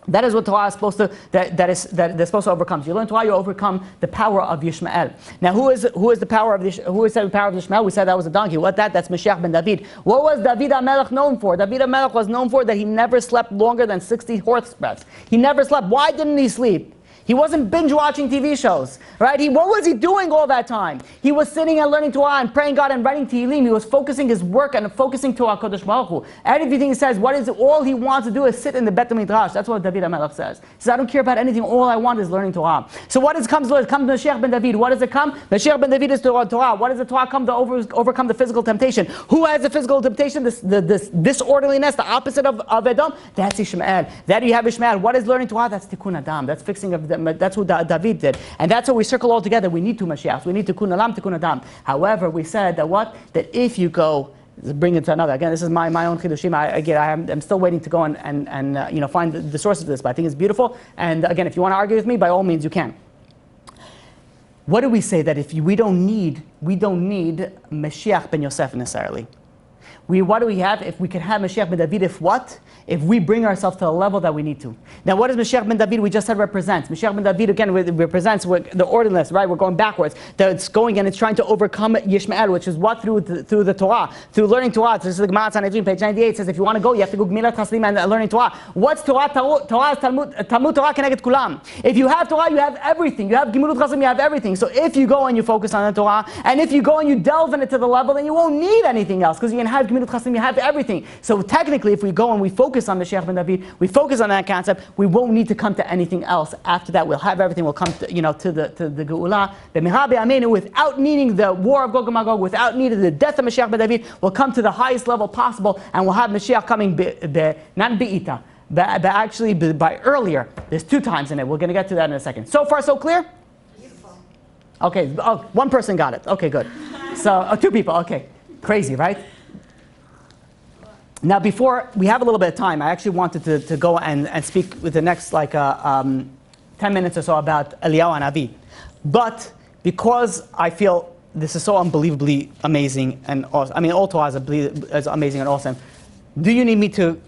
That is what Torah is supposed to, they're supposed to overcome. So you learn Torah, you overcome the power of Yishmael. Now, who is the power of Yishmael? We said that was a donkey. That's Mashiach ben David. What was David HaMelech known for? David HaMelech was known for that he never slept longer than 60 horse breaths. He never slept. Why didn't he sleep? He wasn't binge watching TV shows, right? What was he doing all that time? He was sitting and learning Torah and praying God and writing Tehillim. He was focusing his work and focusing to HaKadosh Baruch Hu. Everything he says, all he wants to do is sit in the Bet HaMidrash. That's what David HaMelech says. He says, I don't care about anything. All I want is learning Torah. So what comes Mashiach ben David? What does it come? Mashiach ben David is Torah. What does the Torah come to overcome the physical temptation? Who has the physical temptation? This disorderliness, the opposite of Edom? That's Ishmael. That you have Ishmael. What is learning Torah? That's Tikkun Adam. That's fixing of that's what David did. And that's what we circle all together. We need two Mashiachs. We need Tikkun Olam, Tikkun Adam. However, we said that that if you go, bring it to another. Again, this is my own chidushim. I'm still waiting to go and find the source of this, but I think it's beautiful. And again, if you want to argue with me, by all means you can. What do we say that we don't need Mashiach ben Yosef necessarily? What do we have? If we can have Mashiach ben David, if we bring ourselves to the level that we need to. Now, what does Mashiach ben David, we just said, represents? Mashiach ben David, again, represents the orderliness, right? We're going backwards. That it's going and it's trying to overcome Yishmael, which is what? Through the Torah. Through learning Torah. This is the Gemara Sanhedrin, page 98, says if you want to go, you have to go Gmilat Chasdim and learning Torah. What's Torah? Torah is Talmud Torah Keneged Kulam. If you have Torah, you have everything. You have Gmilut Chasdim, you have everything. So if you go and you focus on the Torah, and if you go and you delve in it to the level, then you won't need anything else, because you can have Gmilut Chasdim, you have everything. So technically, if we go and we focus on Mashiach ben David, we focus on that concept, we won't need to come to anything else. After that, we'll have everything. We'll come to the Geula. Without needing the war of Gog and Magog, without needing the death of Mashiach ben David, we'll come to the highest level possible, and we'll have Mashiach coming not be'ita, but actually by earlier. There's 2 times in it. We're going to get to that in a second. So far, so clear? Beautiful. Okay. One person got it. Okay, good. So 2 people. Okay. Crazy, right? Now, before we have a little bit of time, I actually wanted to go and speak with the next 10 minutes or so about Eliyahu Hanavi. But because I feel this is so unbelievably amazing and awesome, I mean, all Torah is amazing and awesome, do you need me to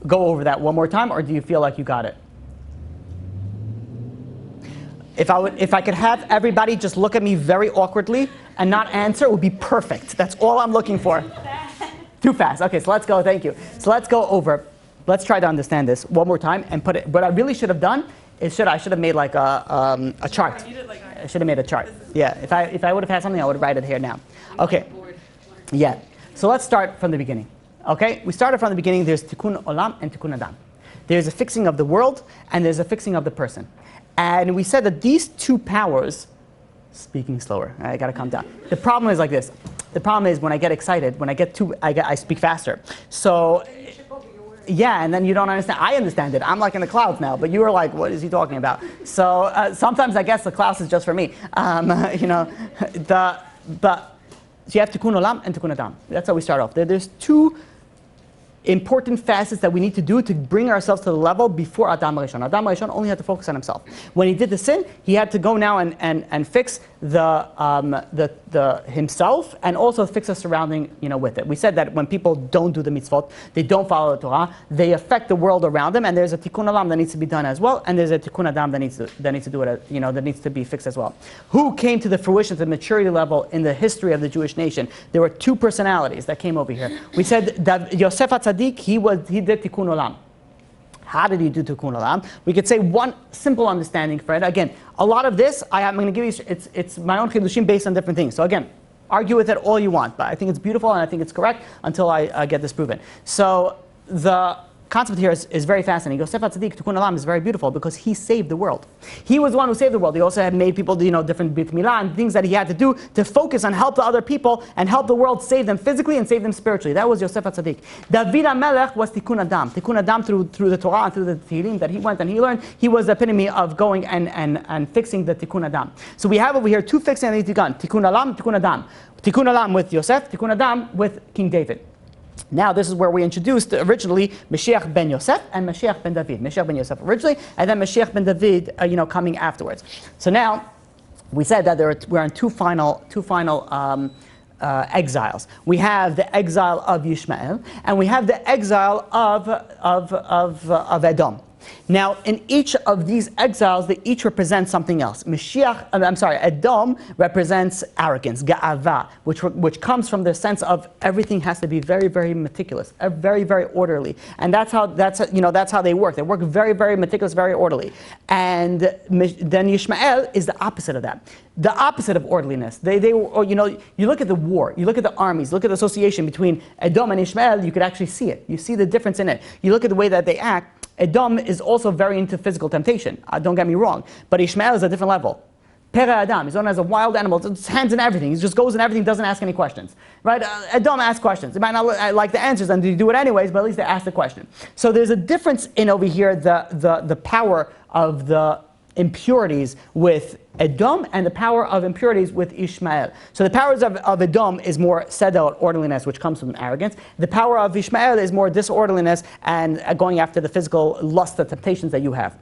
go over that one more time, or do you feel like you got it? If I could have everybody just look at me very awkwardly and not answer, it would be perfect. That's all I'm looking for. Too fast. Okay, so let's go. Thank you. So let's go over. Let's try to understand this one more time and put it. What I really should have done is I should have made like a chart. I should have made a chart. Yeah. If I would have had something, I would write it here now. Okay. Yeah. So let's start from the beginning. Okay. We started from the beginning. There's Tikkun Olam and Tikkun Adam. There's a fixing of the world and there's a fixing of the person. And we said that these 2 powers. Speaking slower. I got to calm down. The problem is like this. The problem is when I get excited, I speak faster. So, yeah, and then you don't understand. I understand it. I'm like in the clouds now, but you were like, what is he talking about? So sometimes I guess the class is just for me. So you have Tikkun Olam and Tikkun Adam. That's how we start off. There's 2 important facets that we need to do to bring ourselves to the level before Adam Rishon. Adam Rishon only had to focus on himself. When he did the sin, he had to go now and fix the himself and also fix the surrounding with it. We said that when people don't do the mitzvot, they don't follow the Torah, they affect the world around them, and there's a tikkun olam that needs to be done as well, and there's a tikkun adam that needs to do it, that needs to be fixed as well. Who came to the fruition, to the maturity level in the history of the Jewish nation? There were 2 personalities that came over here. We said that Yosef HaTzadik, he did tikkun olam. How did he do Tikkun Olam? We could say one simple understanding, Fred. Again, a lot of this, I'm going to give you, it's my own chidushim based on different things. So again, argue with it all you want, but I think it's beautiful and I think it's correct until I get this proven. So the concept here is very fascinating. Yosef HaTzadik, Tikkun Olam, is very beautiful because he saved the world. He was the one who saved the world. He also had made people do different Brit Milah and things that he had to do to focus on help the other people and help the world, save them physically and save them spiritually. That was Yosef HaTzadik. David HaMelech was Tikkun Adam. Tikkun Adam through the Torah and through the Tehillim that he went and he learned. He was the epitome of going and fixing the Tikkun Adam. So we have over here 2 fixing that need to be done. Tikkun Olam, Tikkun Adam. Tikkun Olam with Yosef, Tikkun Adam with King David. Now this is where we introduced originally Mashiach ben Yosef and Mashiach ben David. Mashiach ben Yosef originally, and then Mashiach ben David, coming afterwards. So now we said that we're on two final exiles. We have the exile of Yishmael, and we have the exile of Edom. Now, in each of these exiles, they each represent something else. Edom represents arrogance, ga'ava, which comes from the sense of everything has to be very, very meticulous, very, very orderly. And that's how they work. They work very, very meticulous, very orderly. And then Yishmael is the opposite of that. The opposite of orderliness. You look at the war, you look at the armies, look at the association between Edom and Ishmael, you could actually see it. You see the difference in it. You look at the way that they act. Edom is also very into physical temptation. Don't get me wrong. But Ishmael is a different level. Pere Adam, he's known as a wild animal. It's hands in everything. He just goes in everything, doesn't ask any questions. Right? Edom asks questions. They might not like the answers, and they do it anyways, but at least they ask the question. So there's a difference in over here, the power of the impurities with Edom and the power of impurities with Ishmael. So the powers of Edom is more sedel, orderliness, which comes from arrogance. The power of Ishmael is more disorderliness and going after the physical lust, the temptations that you have.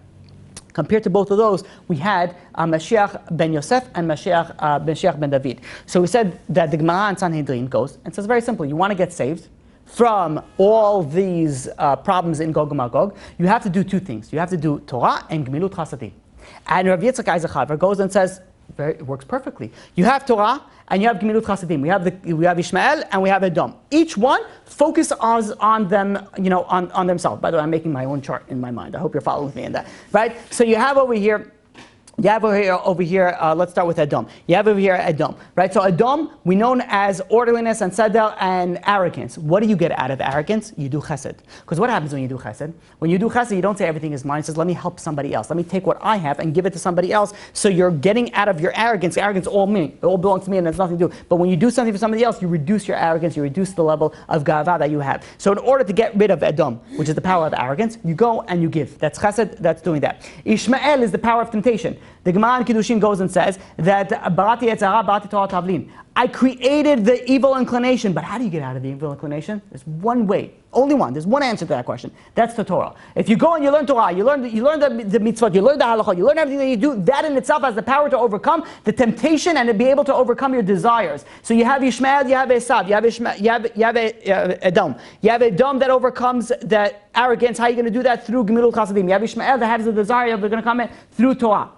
Compared to both of those, we had Mashiach ben Yosef and Mashiach ben David. So we said that the Gemara in Sanhedrin goes and says very simple: you want to get saved from all these problems in Gog and Magog, you have to do two things. You have to do Torah and Gemilut Chasadim. And Rabbi Yitzchak Eisenhower goes and says, it works perfectly. You have Torah and you have Gemilut Chasadim. We have Ishmael and we have Edom. Each one focus on them, on themselves. By the way, I'm making my own chart in my mind. I hope you're following with me in that, right? So you have over here. Let's start with Edom. You have over here Edom, right? So Edom, we known as orderliness and sedel and arrogance. What do you get out of arrogance? You do chesed. Because what happens when you do chesed? When you do chesed, you don't say everything is mine. It says, let me help somebody else. Let me take what I have and give it to somebody else. So you're getting out of your arrogance. Arrogance, all me. It all belongs to me and there's nothing to do. But when you do something for somebody else, you reduce your arrogance. You reduce the level of gava that you have. So in order to get rid of Edom, which is the power of arrogance, you go and you give. That's chesed. That's doing that. Ishmael is the power of temptation. The Gemara in Kiddushin goes and says that Barati Yetzara, Barati Torah Tavlin. I created the evil inclination, but how do you get out of the evil inclination? There's one way, only one. There's one answer to that question. That's the Torah. If you go and you learn Torah, you learn the mitzvot, you learn the halachah, you learn everything that you do. That in itself has the power to overcome the temptation and to be able to overcome your desires. So you have Ishmael, you have Esav, you have Edom. You have Edom that overcomes that arrogance. How are you going to do that? Through Gemilut Chasadim. You have Ishmael that has the desire of going to come in through Torah.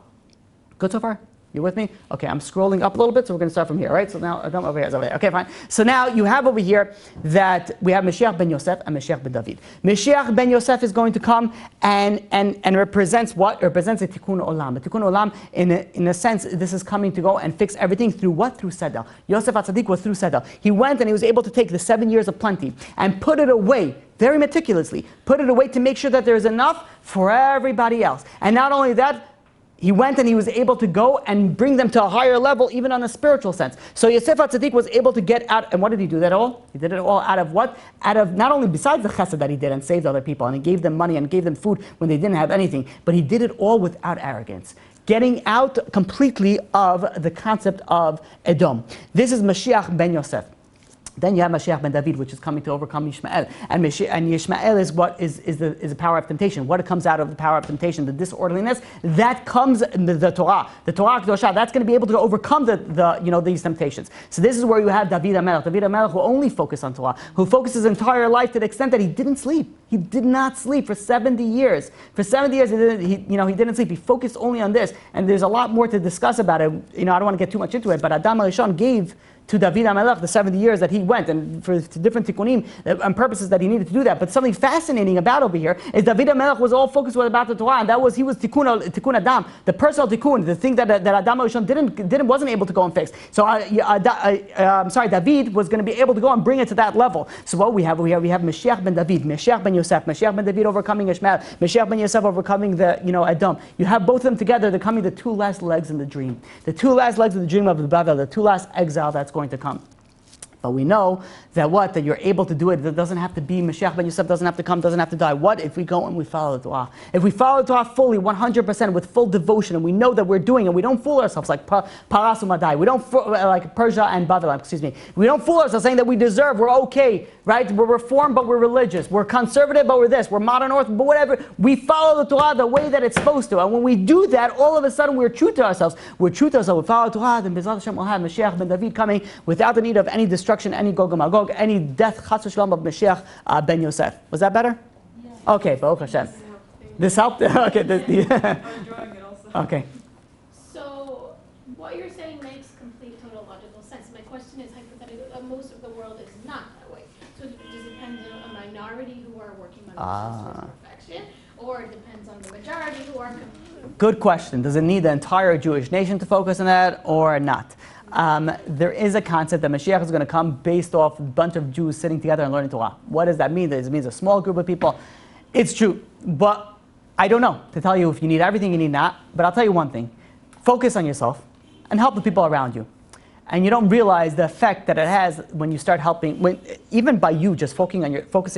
Good so far? You with me? Okay, I'm scrolling up a little bit, so we're going to start from here, right? So now, Adam over here is over there. Okay, fine. So now you have over here that we have Mashiach ben Yosef and Mashiach ben David. Mashiach ben Yosef is going to come and represents what? It represents a tikkun olam. A tikkun olam, in a sense, this is coming to go and fix everything through what? Through sedel. Yosef HaTzadik was through sedel. He went and he was able to take the 7 years of plenty and put it away very meticulously. Put it away to make sure that there's enough for everybody else. And not only that, he went and he was able to go and bring them to a higher level, even on a spiritual sense. So Yosef HaTzadik was able to get out, and what did he do that all? He did it all out of what? Out of not only besides the chesed that he did and saved other people, and he gave them money and gave them food when they didn't have anything, but he did it all without arrogance. Getting out completely of the concept of Edom. This is Mashiach ben Yosef. Then you have Mashiach ben David, which is coming to overcome Yishmael. And Yishmael is what is the power of temptation. What comes out of the power of temptation, the disorderliness, that comes the Torah. The Torah Kedosha, that's going to be able to overcome these temptations. So this is where you have David HaMelech. David HaMelech who only focused on Torah, who focused his entire life to the extent that he didn't sleep. He did not sleep for 70 years. For 70 years, he didn't sleep. He focused only on this. And there's a lot more to discuss about it. I don't want to get too much into it, but Adam HaRishon gave to David HaMelech the 70 years that he went, and for different tikkunim and purposes that he needed to do that. But something fascinating about over here is David HaMelech was all focused about the Torah, and he was tikkun Adam, the personal tikkun, the thing that Adam HaRishon wasn't able to go and fix. So David was going to be able to go and bring it to that level. So what we have Mashiach ben David, Mashiach ben Yosef, Mashiach ben David overcoming Ishmael, Mashiach ben Yosef overcoming Edom. You have both of them together. They're coming the two last legs in the dream, the two last legs of the dream of the Babel, the two last exile that's going to come. But we know that you're able to do it. It doesn't have to be Mashiach ben Yosef, doesn't have to come, doesn't have to die. What if we go and we follow the Torah? If we follow the Torah fully, 100%, with full devotion, and we know that we're doing it, we don't fool ourselves like Paras Umadai. We don't like Persia and Babylon. We don't fool ourselves saying that we deserve, we're okay, right? We're reformed, but we're religious. We're conservative, but we're this. We're modern Orthodox, but whatever. We follow the Torah the way that it's supposed to. And when we do that, all of a sudden we're true to ourselves. We're true to ourselves. We follow the Torah, then B'ezrat Hashem will have Mashiach ben David coming without the need of any destruction, any Gog and Magog, any death, Chas v'Shalom, of Mashiach ben Yosef. Was that better? Yeah. Okay, Baruch Hashem. This helped? Okay. I was drawing it also. Okay. So what you're saying makes complete, total logical sense. My question is hypothetical. Most of the world is not that way. So does it depend on a minority who are working on this perfection, or it depends on the majority who are Good question. Does it need the entire Jewish nation to focus on that or not? There is a concept that Mashiach is going to come based off a bunch of Jews sitting together and learning Torah. What does that mean? It means a small group of people. It's true, but I don't know to tell you if you need everything, you need not. But I'll tell you one thing. Focus on yourself and help the people around you. And you don't realize the effect that it has when you start helping, even by you just focusing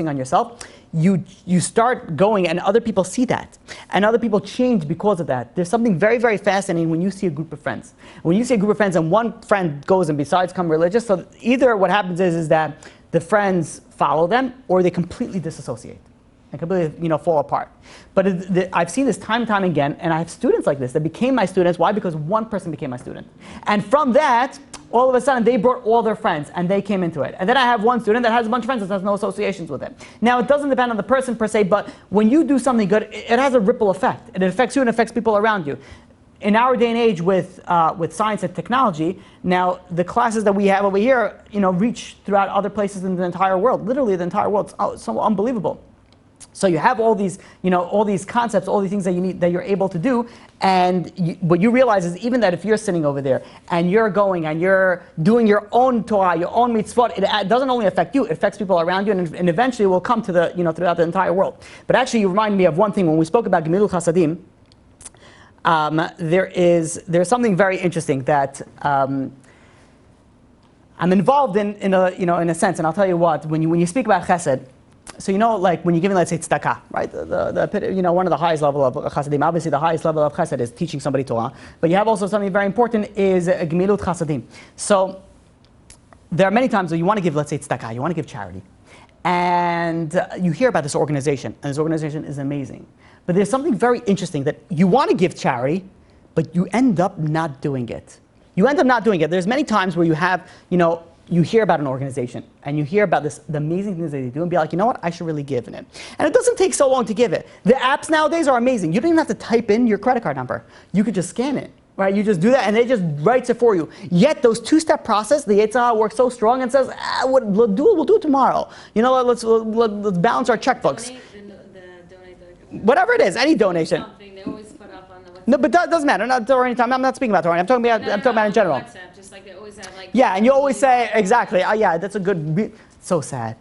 on yourself, you start going and other people see that. And other people change because of that. There's something very, very fascinating when you see a group of friends. When you see a group of friends and one friend goes and besides become religious, so either what happens is that the friends follow them or they completely disassociate and completely fall apart. But I've seen this time and time again, and I have students like this that became my students. Why? Because one person became my student. And from that, all of a sudden, they brought all their friends, and they came into it. And then I have one student that has a bunch of friends that has no associations with it. Now, it doesn't depend on the person per se, but when you do something good, it has a ripple effect. It affects you and affects people around you. In our day and age with science and technology, now the classes that we have over here, reach throughout other places in the entire world. Literally, the entire world. It's so unbelievable. So you have all these, all these concepts, all these things that you're able to do, and what you realize is even that if you're sitting over there and you're going and you're doing your own Torah, your own mitzvot, it doesn't only affect you, it affects people around you, and eventually will come to the, throughout the entire world. But actually, you remind me of one thing when we spoke about Gemilut Chasadim. There's something very interesting that I'm involved in a sense, and I'll tell you what. When you speak about Chesed. So like when you're giving, let's say, tzedakah, right? One of the highest level of chasadim. Obviously, the highest level of chesed is teaching somebody Torah. But you have also something very important is gemilut chasadim. So there are many times where you want to give, let's say, tzedakah. You want to give charity, and you hear about this organization, and this organization is amazing. But there's something very interesting that you want to give charity, but you end up not doing it. There's many times where you have, you hear about an organization and you hear about the amazing things that they do and be like, you know what, I should really give in it. And it doesn't take so long to give it. The apps nowadays are amazing. You don't even have to type in your credit card number. You could just scan it, right? You just do that and it just writes it for you. Yet those two-step process, the Yetzirah works so strong and says, we'll do it tomorrow. Let's balance our checkbooks. Donate whatever it is, any donation. Something they always put up on the WhatsApp. No, but that doesn't matter. Not Torah anytime. I'm not speaking about Torah. I'm talking about in general. WhatsApp, just like they always have like. Yeah, and you always say exactly. Yeah, that's a good. So sad.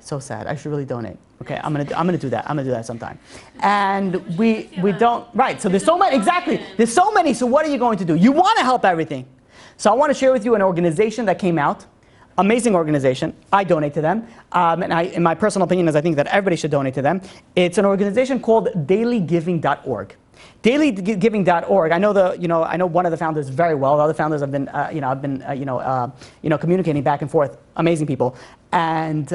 I should really donate. Okay, I'm gonna do that. I'm gonna do that sometime. And we don't. Right. So there's so many. Exactly. There's so many. So what are you going to do? You want to help everything. So I want to share with you an organization that came out. Amazing organization. I donate to them. And in my personal opinion is I think that everybody should donate to them. It's an organization called dailygiving.org. Dailygiving.org. I know one of the founders very well. The other founders I've been communicating back and forth. Amazing people. And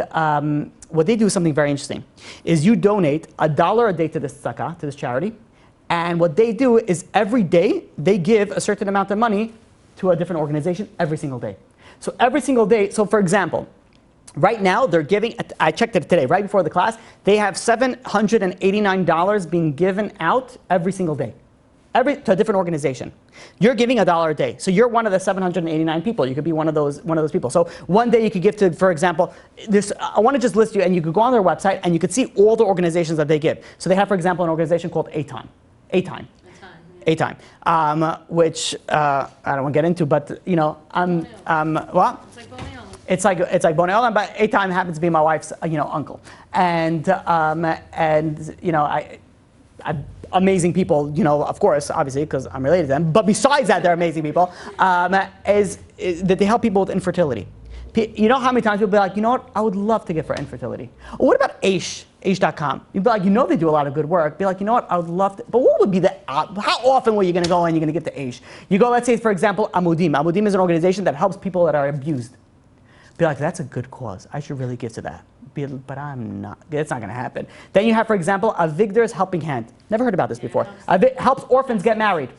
what they do is something very interesting. Is you donate $1 a day to this tzedakah, to this charity. And what they do is every day they give a certain amount of money to a different organization every single day. So every single day, so for example, right now they're giving, I checked it today, right before the class, they have $789 being given out every single day, to a different organization. You're giving $1 a day. So you're one of the 789 people. You could be one of those people. So one day you could give to, for example, I want to just list you, and you could go on their website and you could see all the organizations that they give. So they have, for example, an organization called A-Time. A-Time, which I don't want to get into, but what? It's like Bonei Olam, but A-Time happens to be my wife's uncle, and amazing people, of course, obviously, because I'm related to them. But besides that, they're amazing people. Is that they help people with infertility. You know how many times people be like, you know what, I would love to give for infertility. Or what about Aish.com? You'd be like, they do a lot of good work. Be like, you know what, I would love to. But what would be how often were you going to go and you're going to give to Aish? You go, let's say, for example, Amudim. Amudim is an organization that helps people that are abused. Be like, that's a good cause. I should really give to that. But I'm not. It's not going to happen. Then you have, for example, Avigdor's Helping Hand. Never heard about this before. Helps orphans get married.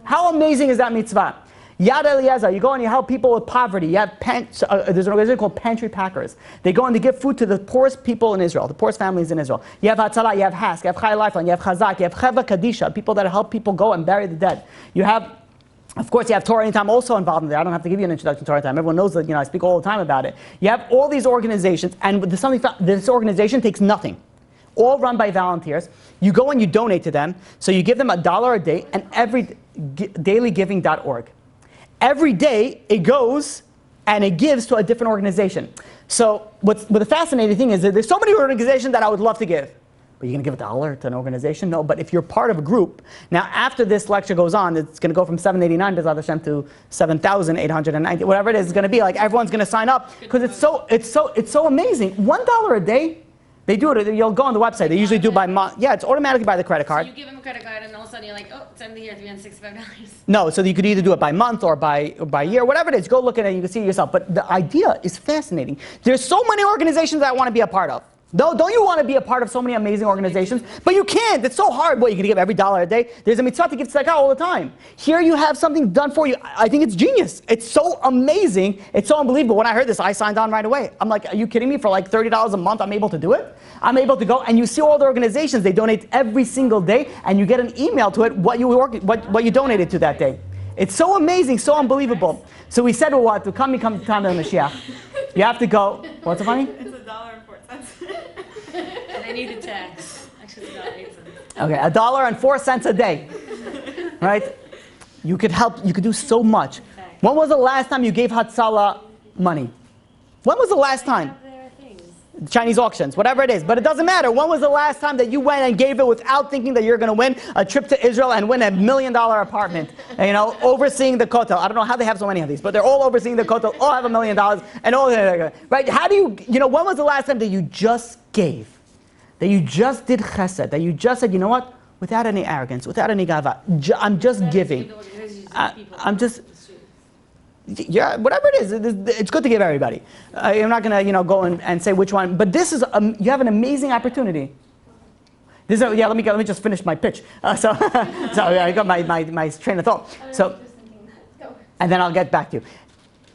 How amazing is that mitzvah? Yad Eliezer, you go and you help people with poverty. You have there's an organization called Pantry Packers. They go and they give food to the poorest people in Israel, the poorest families in Israel. You have Hatzalah, you have Hask, you have Chai Lifeline, you have Chazak, you have Cheva Kadisha, people that help people go and bury the dead. You have, of course, you have Torah Anytime also involved in there. I don't have to give you an introduction to Torah Anytime. Everyone knows that, I speak all the time about it. You have all these organizations, and this organization takes nothing. All run by volunteers. You go and you donate to them. So you give them $1 a day, and dailygiving.org. Every day it goes and it gives to a different organization. So what the fascinating thing is that there's so many organizations that I would love to give. But you're going to give $1 to an organization? No, but if you're part of a group, now after this lecture goes on, it's going to go from 789 B'ezrat Hashem to 7,890, whatever it is, it's going to be like everyone's going to sign up because it's so amazing. $1 a day, they do it. You'll go on the website. They usually do by month. Yeah, it's automatically by the credit card. So you give them a credit card, and all of a sudden you're like, oh, it's end of the year, $365. No, so you could either do it by month or by year, whatever it is. Go look at it. You can see it yourself. But the idea is fascinating. There's so many organizations that I want to be a part of. Don't you want to be a part of so many amazing organizations? But you can't. It's so hard. Well, you can give every $1 a day. There's a mitzvah to give tzedakah all the time. Here you have something done for you. I think it's genius. It's so amazing. It's so unbelievable. When I heard this, I signed on right away. I'm like, are you kidding me? For like $30 a month, I'm able to do it? I'm able to go, and you see all the organizations. They donate every single day, and you get an email to it what you donated to that day. It's so amazing, so unbelievable. So we said, well, what? To come time of the Mashiach. You have to go. What's so funny? It's $1.04. And I need the tax. Actually, it's $1.08. Okay, $1.04 a day. Right? You could help, you could do so much. When was the last time you gave Hatzalah money? When was the last time? Chinese auctions, whatever it is. But it doesn't matter. When was the last time that you went and gave it without thinking that you're going to win a trip to Israel and win $1 million apartment? And, overseeing the kotel. I don't know how they have so many of these, but they're all overseeing the kotel, all have $1 million, and all, right? How do you, when was the last time that you just gave? That you just did chesed? That you just said, you know what? Without any arrogance, without any gava, I'm just giving. I'm just... Yeah, whatever it is, it's good to give everybody. I'm not going to, go and say which one, but this is you have an amazing opportunity. Let me just finish my pitch. So I got my train of thought. So, and then I'll get back to you.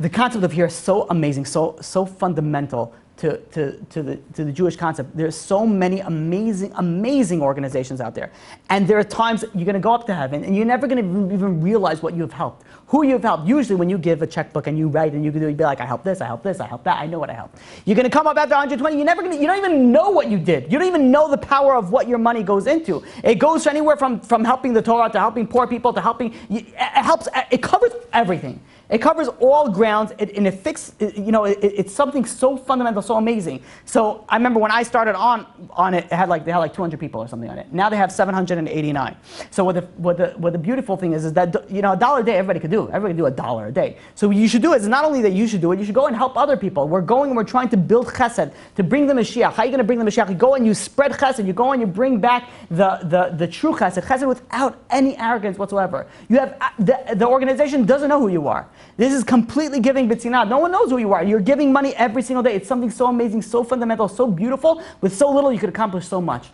The concept of here is so amazing, so fundamental to the Jewish concept. There's so many amazing organizations out there, and there are times you're going to go up to heaven and you're never going to even realize what you've helped, who you've helped. Usually when you give a checkbook and you write and you'd be like, I helped this, I helped this, I helped that, I know what I helped. You're going to come up after 120, you don't even know what you did. You don't even know the power of what your money goes into. It goes anywhere from helping the Torah to helping poor people to helping, it covers everything. It covers all grounds, and it's something so fundamental, so amazing. So I remember when I started on it, they had like 200 people or something on it. Now they have 789. So what the beautiful thing is that $1 a day everybody could do. Everybody can do $1 a day. So what you should do is not only that you should do it, you should go and help other people. We're trying to build chesed to bring the Mashiach. How are you going to bring the Mashiach? You go and you spread chesed. You go and you bring back the true chesed without any arrogance whatsoever. You have the organization doesn't know who you are. This is completely giving b'tzinah. No one knows who you are. You're giving money every single day. It's something so amazing, so fundamental, so beautiful. With so little, you could accomplish so much.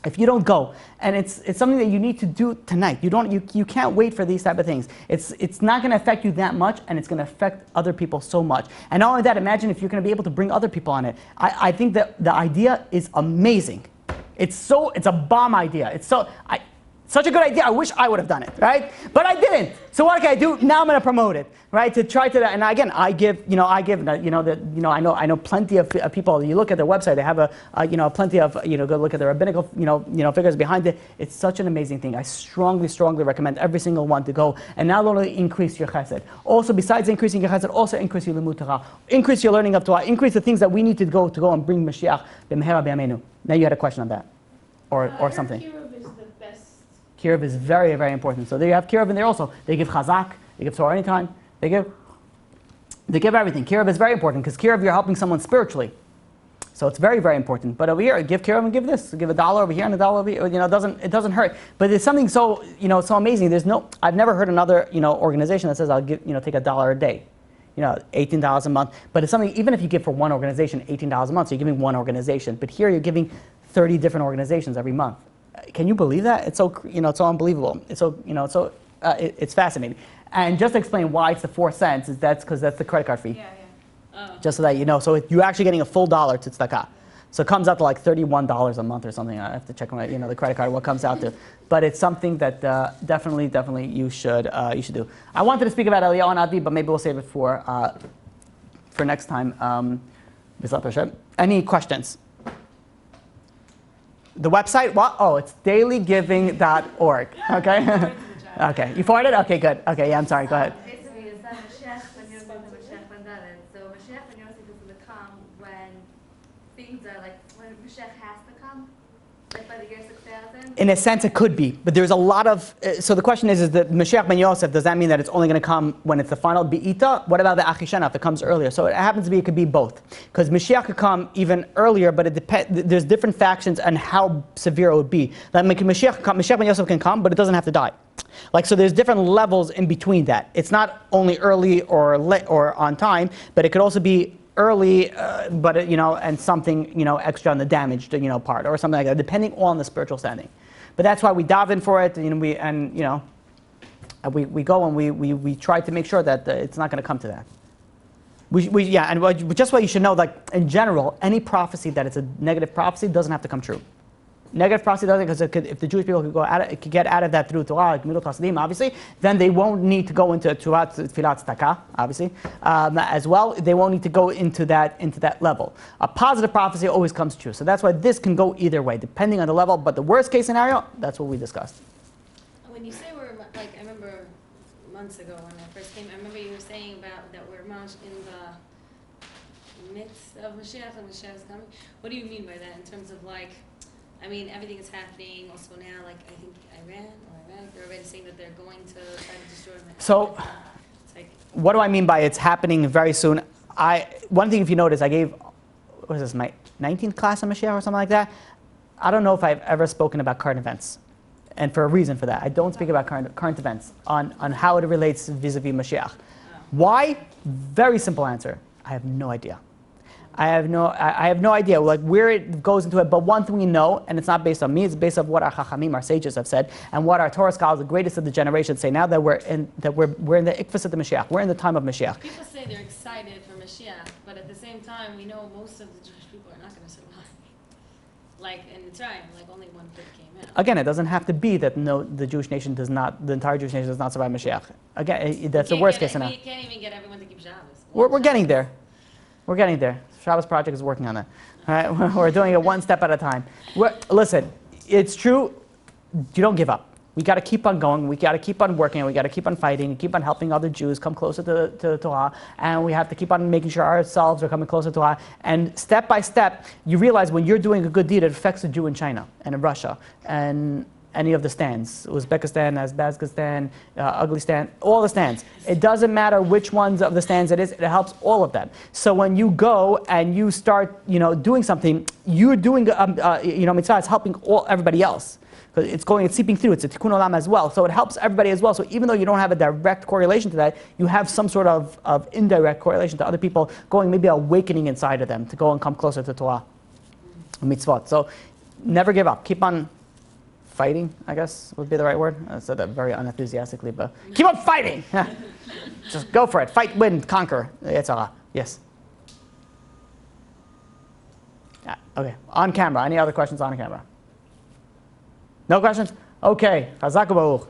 If you don't go, and it's something that you need to do tonight. You can't wait for these type of things. It's not going to affect you that much, and it's going to affect other people so much. And not only that, imagine if you're going to be able to bring other people on it. I think that the idea is amazing. It's a bomb idea. Such a good idea. I wish I would have done it, right? But I didn't. So what can I do? Now I'm going to promote it, right? To try to, and again, I know plenty of people. You look at their website, they have plenty of, go look at the rabbinical, figures behind it. It's such an amazing thing. I strongly recommend every single one to go and not only increase your chesed, also besides increasing your chesed, also increase your limud Torah, increase your learning of Torah, increase the things that we need to go and bring Mashiach b'mehera b'yameinu. Now you had a question on that, or something. Kiruv is very, very important. So there you have Kiruv in there also. They give Chazak, they give Torah anytime, they give everything. Kiruv is very important because Kiruv, you're helping someone spiritually. So it's very, very important. But over here, give Kiruv and give this. Give $1 over here and $1 over here. It doesn't hurt. But it's something so, so amazing. I've never heard another, organization that says I'll give, take $1 a day. $18 a month. But it's something, even if you give for one organization $18 a month, so you're giving one organization. But here you're giving 30 different organizations every month. Can you believe that? It's so, it's so unbelievable. It's so, it's fascinating. And just to explain why it's the 4 cents, is because that's the credit card fee. Yeah, yeah. Oh. Just so that you know. So you're actually getting a full dollar to tzedakah. So it comes out to like $31 a month or something. I have to check my, the credit card, what comes out to. But it's something that definitely you should do. I wanted to speak about Eliyahu Navi, but maybe we'll save it for next time. B'ezrat Hashem. Any questions? The website, what? Oh, it's dailygiving.org. Okay? Okay. You forwarded? Okay, good. Okay, yeah, I'm sorry. Go ahead. Basically, it's that Mashiach ben Yosef and Mashiach ben David. So Mashiach ben Yosef is going to come when things are like, when Mashiach has to come, like by the year 6000. In a sense, it could be, but there's a lot of. So the question is that Mashiach ben Yosef, does that mean that it's only going to come when it's the final Be'ita? What about the Achishena if it comes earlier? So it happens to be, it could be both, because Mashiach could come even earlier, but it depends. There's different factions and how severe it would be. Like Mashiach ben Yosef can come, but it doesn't have to die. Like, so there's different levels in between that. It's not only early or late or on time, but it could also be early, but and something extra on the damaged part or something like that, depending on the spiritual standing. But that's why we dive in for it, we go and we try to make sure that it's not going to come to that. And just what you should know, like in general, any prophecy that it's a negative prophecy doesn't have to come true. Negative prophecy doesn't, because if the Jewish people could get out of that through Torah, like Milut Hasidim, obviously, then they won't need to go into Torah Tfilat Tzedakah, obviously, as well. They won't need to go into that level. A positive prophecy always comes true. So that's why this can go either way, depending on the level. But the worst case scenario, that's what we discussed. When you say we're, like, I remember months ago when I first came, I remember you were saying about that we're in the midst of Mashiach and Mashiach is coming. What do you mean by that in terms of like, I mean, everything is happening also now, like I think Iran, they're already saying that they're going to try to destroy them. So, what do I mean by it's happening very soon? One thing, if you notice, I gave, what is this, my 19th class on Mashiach or something like that? I don't know if I've ever spoken about current events. And for a reason for that. I don't speak about current events on how it relates vis-a-vis Mashiach. Why? Very simple answer. I have no idea. I have no idea like where it goes into it, but one thing we know, and it's not based on me, it's based on what our Chachamim, our sages, have said, and what our Torah scholars, the greatest of the generation, say now that we're in the Ikvus of the Mashiach, we're in the time of Mashiach. People say they're excited for Mashiach, but at the same time, we know most of the Jewish people are not going to survive. Like in Mitzrayim, like only 1/5 came out. Again, it doesn't have to be that the Jewish nation does not, the entire Jewish nation does not survive Mashiach. Again, that's the worst case scenario. We can't even get everyone to keep Shabbos. We're getting there. We're getting there. Shabbos Project is working on that. All right? We're doing it one step at a time. Listen, it's true. You don't give up. We got to keep on going. We got to keep on working. We got to keep on fighting. Keep on helping other Jews come closer to Torah. And we have to keep on making sure ourselves are coming closer to Torah. And step by step, you realize when you're doing a good deed, it affects a Jew in China and in Russia and any of the stands, Uzbekistan, Azbazkistan, Uglistan, all the stands. It doesn't matter which ones of the stands it is, it helps all of them. So when you go and you start, doing something, you're doing, mitzvah, it's helping everybody else. Because it's seeping through, it's a tikkun olam as well. So it helps everybody as well. So even though you don't have a direct correlation to that, you have some sort of indirect correlation to other people going, maybe awakening inside of them to go and come closer to Torah, mitzvot. So never give up. Keep on fighting, I guess would be the right word. I said that very unenthusiastically, but keep on fighting. Just go for it. Fight, win, conquer. Yetzirah. Yes. Yeah, okay. On camera. Any other questions on camera? No questions? Okay. Chazak u'baruch.